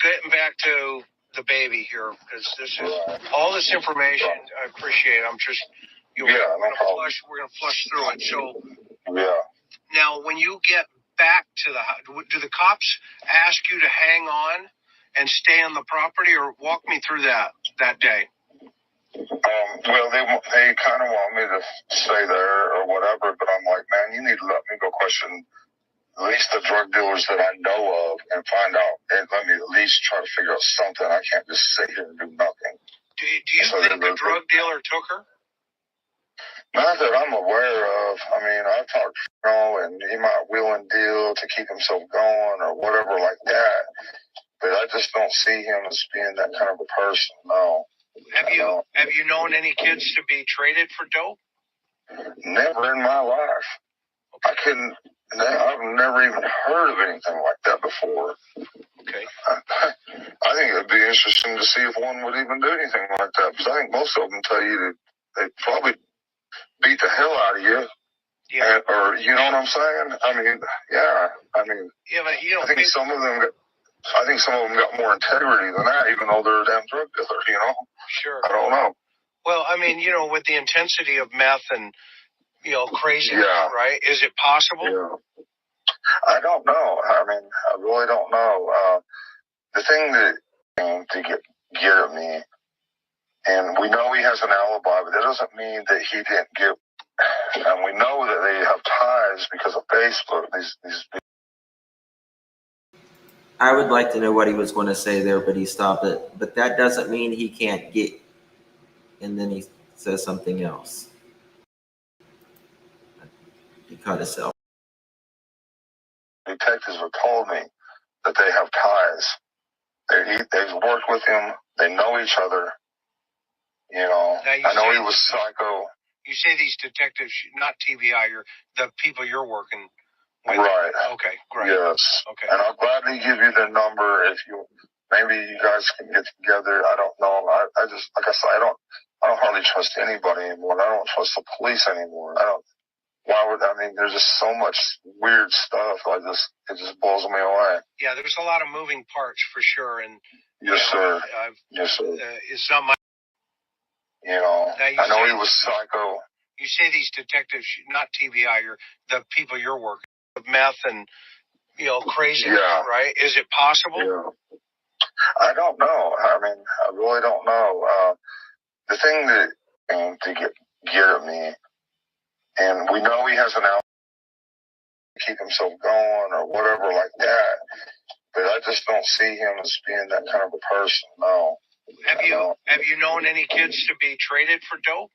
getting back to the baby here, because this is all this information. I appreciate it. I'm just, we're gonna flush through it. So, now when you get back to the house, do the cops ask you to hang on and stay on the property, or walk me through that day? Well, they kind of want me to stay there or whatever, but I'm like, man, you need to let me go question at least the drug dealers that I know of and find out, and let me at least try to figure out something. I can't just sit here and do nothing. Do you think the drug dealer took her? Not that I'm aware of. I mean, I've talked to and he might wheel and deal to keep himself going or whatever like that. But I just don't see him as being that kind of a person, no. Have you known any kids to be traded for dope? Never in my life. Okay. I've never even heard of anything like that before. Okay. I think it'd be interesting to see if one would even do anything like that, because I think most of them tell you that they'd probably beat the hell out of you. Yeah. Or, you know what I'm saying? I mean, yeah. I mean, yeah, but you don't I think some of them got more integrity than that, even though they're a damn drug dealer, Sure. I don't know. Well, I mean, with the intensity of meth and, craziness, right? Is it possible? Yeah. I don't know. I mean, I really don't know. The thing that to get at me, and we know he has an alibi, but that doesn't mean that he didn't get. And we know that they have ties because of Facebook. These. I would like to know what he was going to say there, but he stopped it. But that doesn't mean he can't get. And then he says something else. He cut himself. Detectives have told me that they have ties. They've worked with him. They know each other. I know he was psycho. You say these detectives, not TBI, the people you're working with. Right. Okay, great. Yes. Okay. And I'll gladly give you their number if maybe you guys can get together. I don't know. I just, like I said, I don't hardly trust anybody anymore. I don't trust the police anymore. There's just so much weird stuff. It just blows me away. Yeah, there's a lot of moving parts for sure. And yes, sir. It's not my You know, I know he was psycho. You say these detectives, not TBI, the people you're working with, meth and, crazy, right? Is it possible? Yeah. I don't know. I mean, I really don't know. The thing that to get at me, and we know he has an out to keep himself going or whatever like that, but I just don't see him as being that kind of a person. No. Have you known any kids to be traded for dope?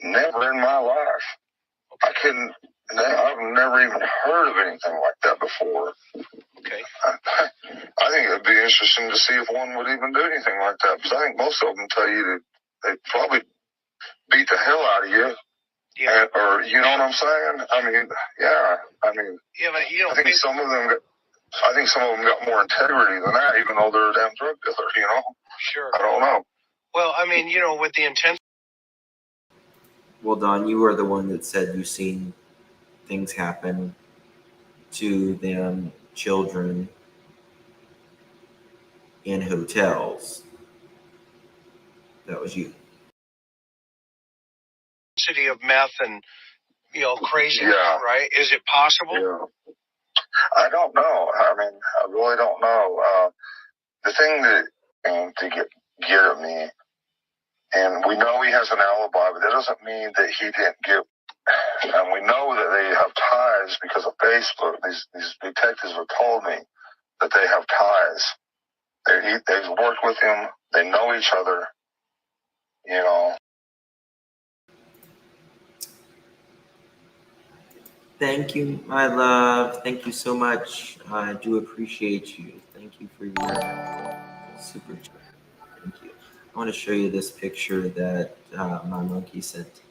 Never in my life. Okay. I've never even heard of anything like that before. Okay. I think it'd be interesting to see if one would even do anything like that, because I think most of them tell you that they'd probably beat the hell out of you. Yeah. Or, you know what I'm saying? I mean, yeah. I mean, yeah, but I think some of them got more integrity than that, even though they're a damn drug dealer, you know? Sure. I don't know. Well, I mean, with the intent. Well, Don, you were the one that said you've seen things happen to them, children, in hotels. That was you. City of meth and, crazy, right? Is it possible? Yeah. I don't know. I mean, I really don't know. The thing that to get at me, and we know he has an alibi, but that doesn't mean that he didn't get. And we know that they have ties because of Facebook. These detectives have told me that they have ties. They've worked with him. They know each other. You know. Thank you, my love. Thank you so much. I do appreciate you. Thank you for your super chat. Thank you. I want to show you this picture that my monkey sent.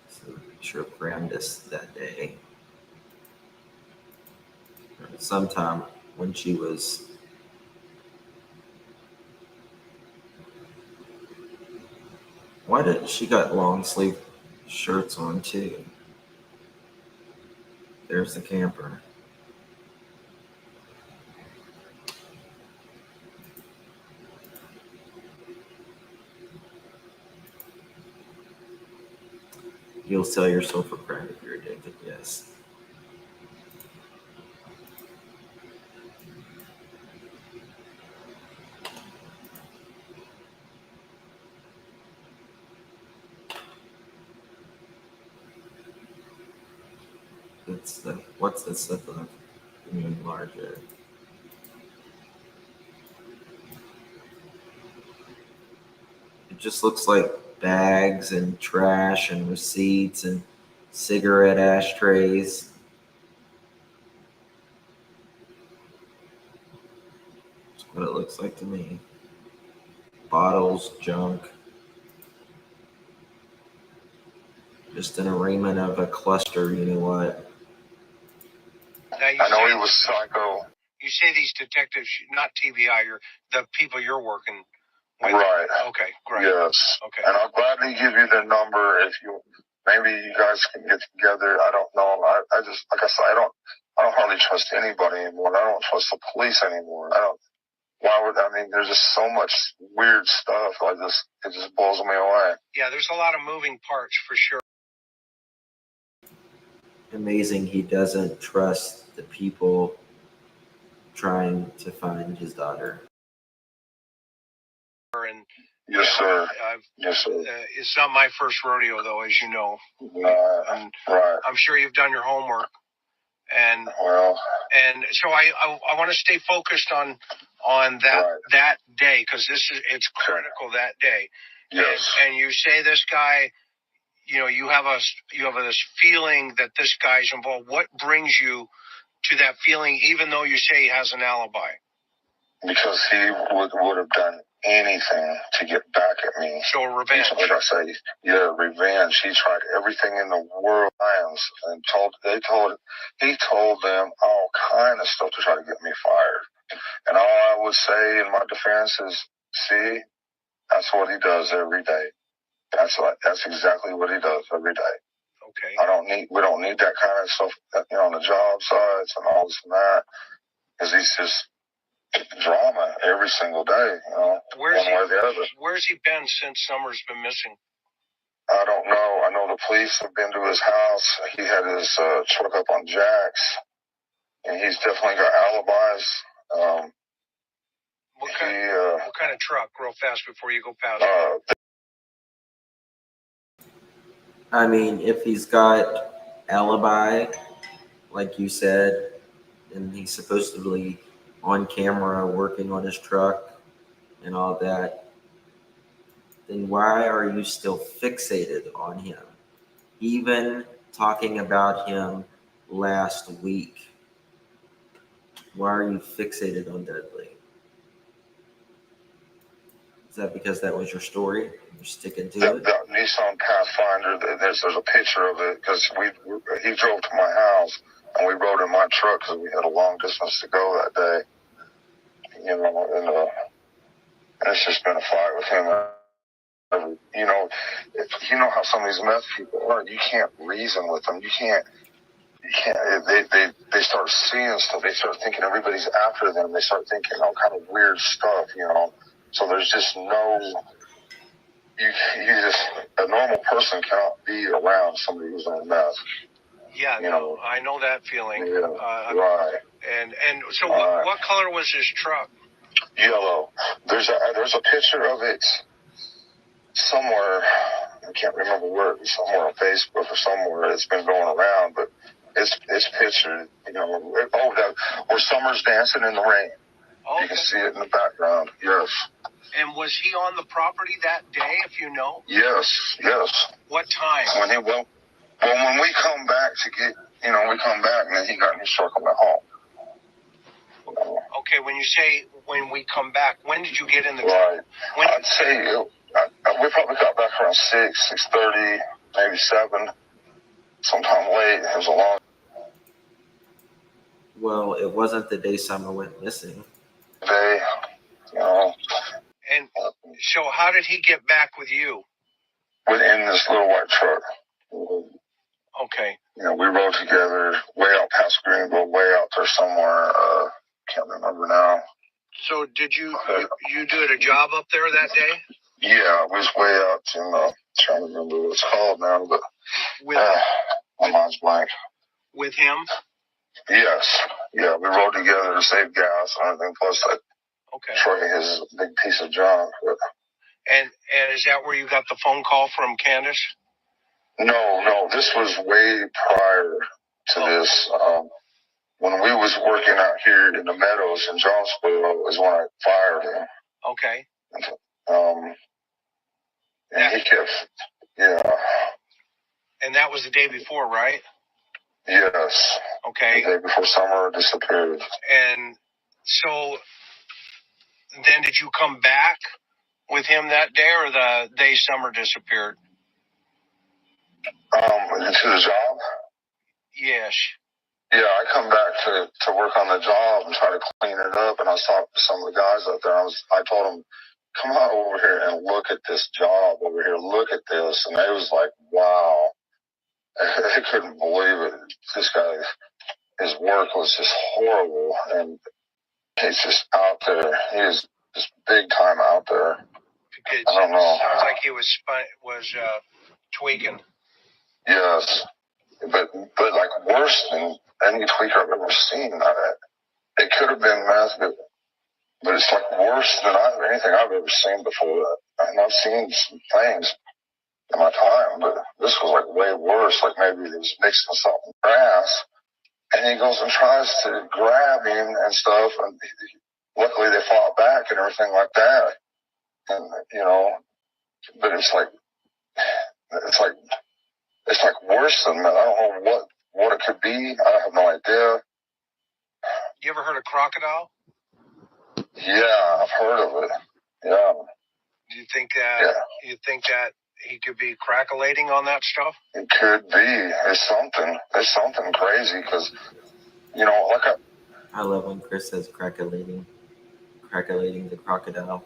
So a picture of Brandis that day. Sometime when she was why did she got long sleeve shirts on too? There's the camper. You'll sell yourself for crack if you're addicted, yes. What's the stuff of larger? It just looks like bags and trash and receipts and cigarette ashtrays. That's what it looks like to me. Bottles, junk. Just an arraignment of a cluster, you know what? I know he was psycho. You say these detectives, not TBI, the people you're working with. Right. Okay, great. Yes. Okay. And I'll gladly give you their number if maybe you guys can get together. I don't know. I just, like I said, I don't hardly trust anybody anymore. I don't trust the police anymore. There's just so much weird stuff. It just blows me away. Yeah, there's a lot of moving parts for sure. Amazing he doesn't trust the people trying to find his daughter. And yes, sir. Yes, sir. It's not my first rodeo, though, as you know. Right. I'm sure you've done your homework, and so I want to stay focused on that day, because it's critical that day. Yes. And you say this guy, you have this feeling that this guy's involved. What brings you to that feeling, even though you say he has an alibi? Because he would have done anything to get back at me. So revenge. Like I say, yeah, revenge. He tried everything in the world and he told them all kind of stuff to try to get me fired. And all I would say in my defense is, see, that's what he does every day. That's exactly what he does every day. Okay. We don't need that kind of stuff, on the job sites and all this and that, because drama every single day, you know, one way or the other. Where's he been since Summer's been missing? I don't know. I know the police have been to his house. He had his truck up on jacks, and he's definitely got alibis. What kind of truck, real fast before you go past? I mean, if he's got alibi, like you said, and he's supposedly on camera working on his truck and all that, then why are you still fixated on him? Even talking about him last week, why are you fixated on Dudley? Is that because that was your story? You're sticking to it? That Nissan Pathfinder, there's a picture of it because he drove to my house and we rode in my truck because we had a long distance to go that day. You know, and it's just been a fight with him. You know, you know how some of these meth people are. You can't reason with them. You can't. They start seeing stuff. They start thinking everybody's after them. They start thinking all kind of weird stuff. You know. So there's just no, you just, a normal person cannot be around somebody who's on meth. Yeah, no, I know that feeling. Yeah, right. And so what color was his truck? Yellow. There's a picture of it somewhere, I can't remember where, somewhere on Facebook or somewhere. It's been going around, but it's pictured, you know, where Summer's dancing in the rain. Okay. You can see it in the background, yes. And was he on the property that day, if you know? Yes. What time? When we come back to get, you know, we come back and then he got in his truck and went home. Okay, when you say when we come back, when did you get in the truck? Right. I'd say we probably got back around 6:30, maybe 7, sometime late. It was a long. Well, it wasn't the day Summer went missing. Day, you know. And so how did he get back with you? Within this little white truck. Okay. You know, we rode together way out past Greenville, way out there somewhere. Can't remember now. So did you did a job up there that day? Yeah, it was way out in, trying to remember what it's called now, but my mind's blank. With him? Yes. Yeah, we rode together to save gas and everything, plus that truck is a big piece of junk. But. And is that where you got the phone call from Candace? No, this was way prior to this. When we was working out here in the meadows in Jonesboro is when I fired him. Okay. And he kept, yeah. And that was the day before, right? Yes. Okay. The day before Summer disappeared. And so then did you come back with him that day or the day Summer disappeared? To the job? Yes. Yeah, I come back to work on the job and try to clean it up, and I saw some of the guys out there. I told them, come on over here and look at this job over here. Look at this. And they was like, wow. They couldn't believe it. This guy, his work was just horrible, and he's just out there. He is just big time out there. I don't know. Sounds like he was tweaking. Yes, but like worse than any tweaker I've ever seen. It could have been meth, but it's like worse than anything I've ever seen before. And I've seen some things in my time, but this was like way worse. Like maybe he was mixing something grass, and he goes and tries to grab him and stuff. And luckily they fought back and everything like that. And you know, but it's like worse than that. I don't know what it could be. I have no idea. You ever heard of crocodile? Yeah, I've heard of it. Yeah. Do you think that he could be crackulating on that stuff? It could be. It's something crazy because, you know, like I love when Chris says crackulating the crocodile.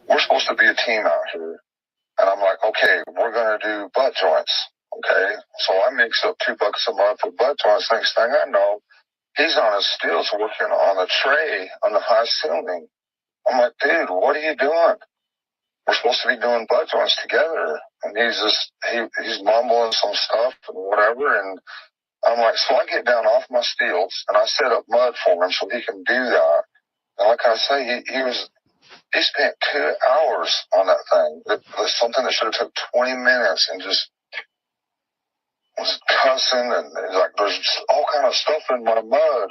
We're supposed to be a team out here. And I'm like, okay, we're going to do butt joints. Okay. So I mix up $2 a month for butt joints. Next thing I know, he's on his stills working on a tray on the high ceiling. I'm like, dude, what are you doing? We're supposed to be doing butt joints together. And he's mumbling some stuff and whatever. And I'm like, so I get down off my stilts and I set up mud for him so he can do that. And like I say, he spent 2 hours on that thing. It was something that should have took 20 minutes and just was cussing and like, there's all kind of stuff in my mud.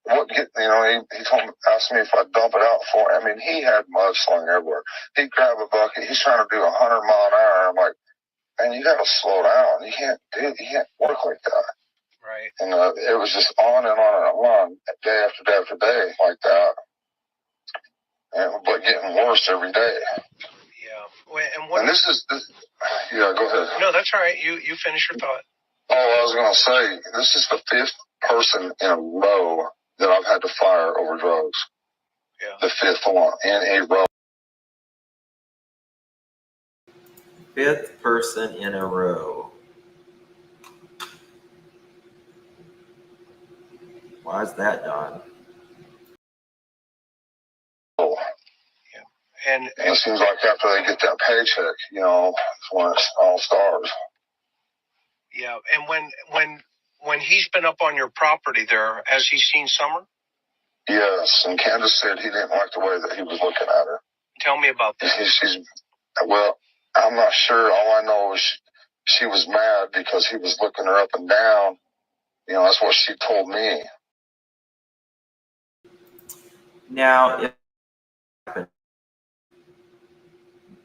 He asked me if I'd dump it out for him. I mean, he had mud slung everywhere. He'd grab a bucket. He's trying to do 100 mile an hour. I'm like, man, you got to slow down. You can't work like that. Right. And it was just on and on and on, day after day after day, like that. But getting worse every day. Yeah. And yeah, go ahead. No, that's all right. You finish your thought. Oh, I was going to say, this is the 5th person in a row that I've had to fire over drugs. Yeah. The 5th one in a row. 5th person in a row. Why is that, Don? Oh. Yeah. And it seems like after they get that paycheck, it's when it all stars. Yeah. And when he's been up on your property there, has he seen Summer? Yes. And Candace said he didn't like the way that he was looking at her. Tell me about that. Well, I'm not sure. All I know is she was mad because he was looking her up and down. That's what she told me. Now, if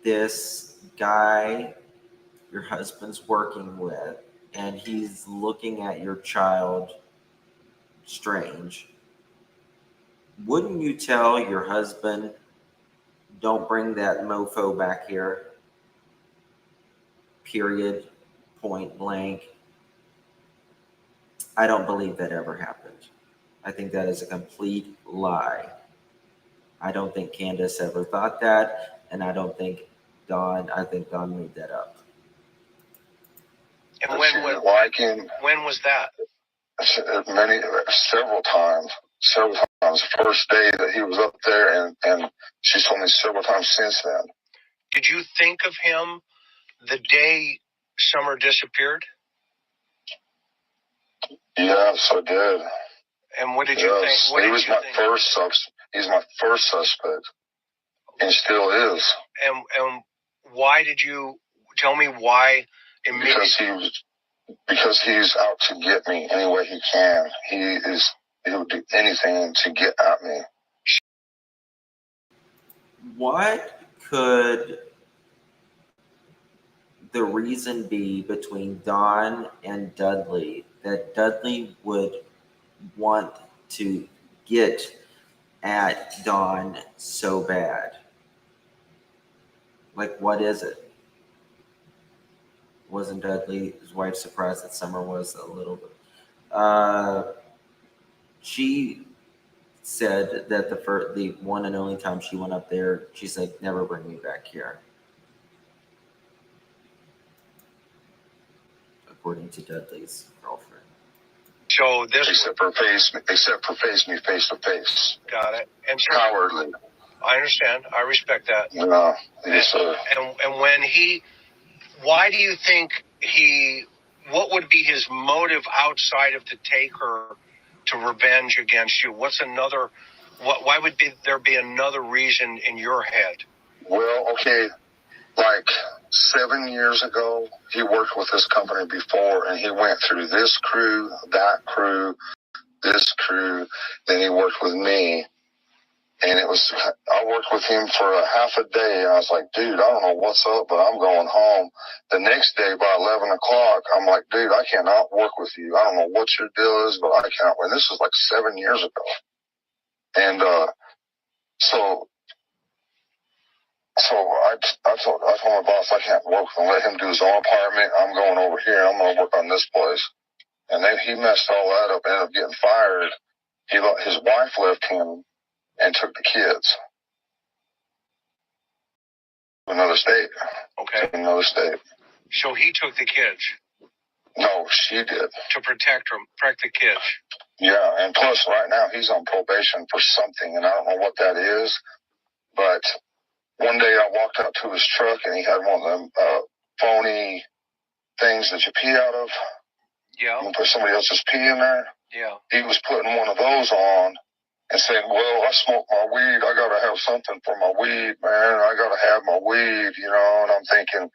this guy your husband's working with and he's looking at your child strange, wouldn't you tell your husband, don't bring that mofo back here? Period. Point blank. I don't believe that ever happened. I think that is a complete lie. I don't think Candace ever thought that, and I think Don made that up. And when was that? Several times. First day that he was up there, and she's told me several times since then. Did you think of him the day Summer disappeared? Yes, I did. And what did you think? He's my first suspect, and still is. And why did you tell me why? Because he's out to get me any way he can. He would do anything to get at me. What could the reason be between Don and Dudley that Dudley would want to get at Don so bad? Like, what is it? Wasn't Dudley's wife surprised that Summer was a little bit? She said that the one and only time she went up there, she said, never bring me back here. According to Dudley's girlfriend. So this except for face me face to face. Got it. And so, cowardly. I understand. I respect that. Yes, sir. And when why do you think what would be his motive outside of to take her to revenge against you? Why would there be another reason in your head? Well, okay, like 7 years ago, he worked with this company before, and he went through this crew, that crew, this crew, then he worked with me. And I worked with him for a half a day, and I was like, dude, I don't know what's up, but I'm going home. The next day, by 11 o'clock, I'm like, dude, I cannot work with you. I don't know what your deal is, but I cannot. And this was like 7 years ago. And so I told my boss I can't work with him. Let him do his own apartment. I'm going over here. I'm going to work on this place. And then he messed all that up, ended up getting fired. His wife left him and took the kids to another state. Okay. To another state. So he took the kids? No, she did. To protect the kids? Yeah, and plus right now he's on probation for something, and I don't know what that is. But one day I walked out to his truck, and he had one of them phony things that you pee out of. Yeah. You put somebody else's pee in there. Yeah. He was putting one of those on and saying, well, I smoke my weed. I got to have something for my weed, man. I got to have my weed, you know. And I'm thinking,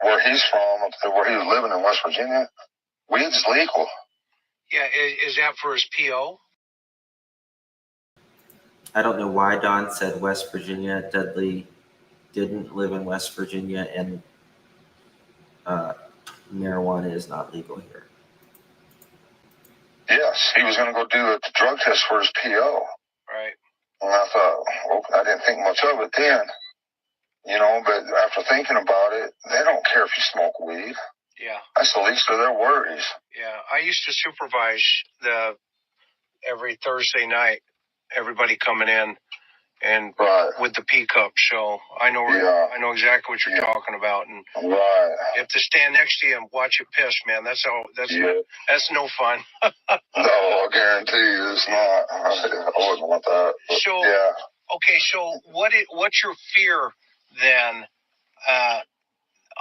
where he's from, where he was living in West Virginia, weed's legal. Yeah, is that for his PO? I don't know why Don said West Virginia. Dudley didn't live in West Virginia, and marijuana is not legal here. Yes, he was going to go do a drug test for his PO. Right. And I thought, well, I didn't think much of it then, you know, but after thinking about it, they don't care if you smoke weed. Yeah. That's the least of their worries. Yeah. I used to supervise every Thursday night, everybody coming in and with the P cup. So I know exactly what you're talking about. And if to stand next to you and watch you piss, man, that's no fun. No, I guarantee you it's not. I wouldn't want that. But, so okay, so what's your fear then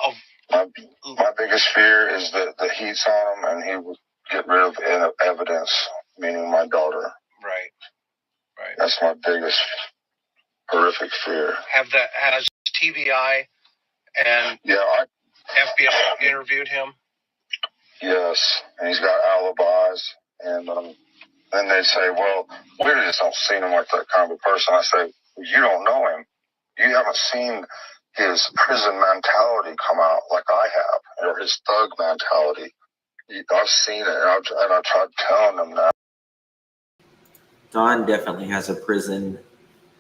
of my biggest fear is that the heat's on him and he would get rid of evidence, meaning my daughter. Right. That's my biggest horrific fear. Has TBI and FBI interviewed him? Yes, and he's got alibis, and then they say, well, we just don't see him like that kind of a person. I say, you don't know him. You haven't seen his prison mentality come out like I have, or his thug mentality. I've seen it, and I tried telling them that. Don definitely has a prison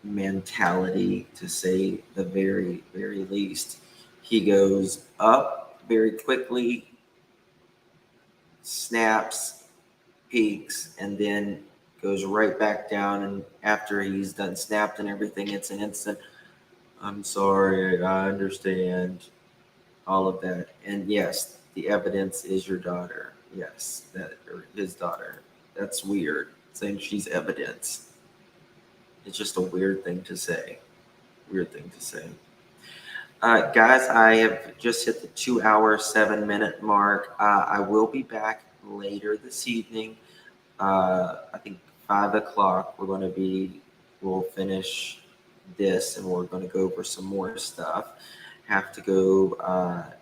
mentality, to say the very, very least. He goes up very quickly, snaps, peaks, and then goes right back down. And after he's done snapped and everything, it's an instant, I'm sorry, I understand, all of that. And yes, the evidence is your daughter. Yes, or his daughter. That's weird, saying she's evidence. It's just a weird thing to say. Guys, I have just hit the 2 hour, 7 minute mark. I will be back later this evening. I think 5 o'clock. We'll finish this and we're going to go over some more stuff. Have to go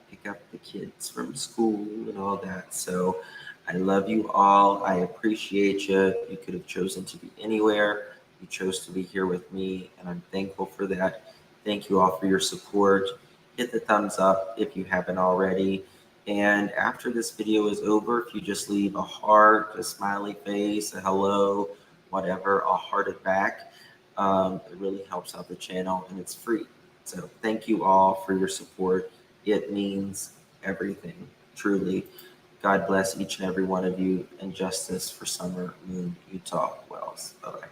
pick up the kids from school and all that. So I love you all. I appreciate you. You could have chosen to be anywhere. You chose to be here with me, and I'm thankful for that. Thank you all for your support. Hit the thumbs up if you haven't already. And after this video is over, if you just leave a heart, a smiley face, a hello, whatever, I'll heart it back. It really helps out the channel, and it's free. So thank you all for your support. It means everything, truly. God bless each and every one of you, and justice for Summer Moon Utah Wells. Bye-bye.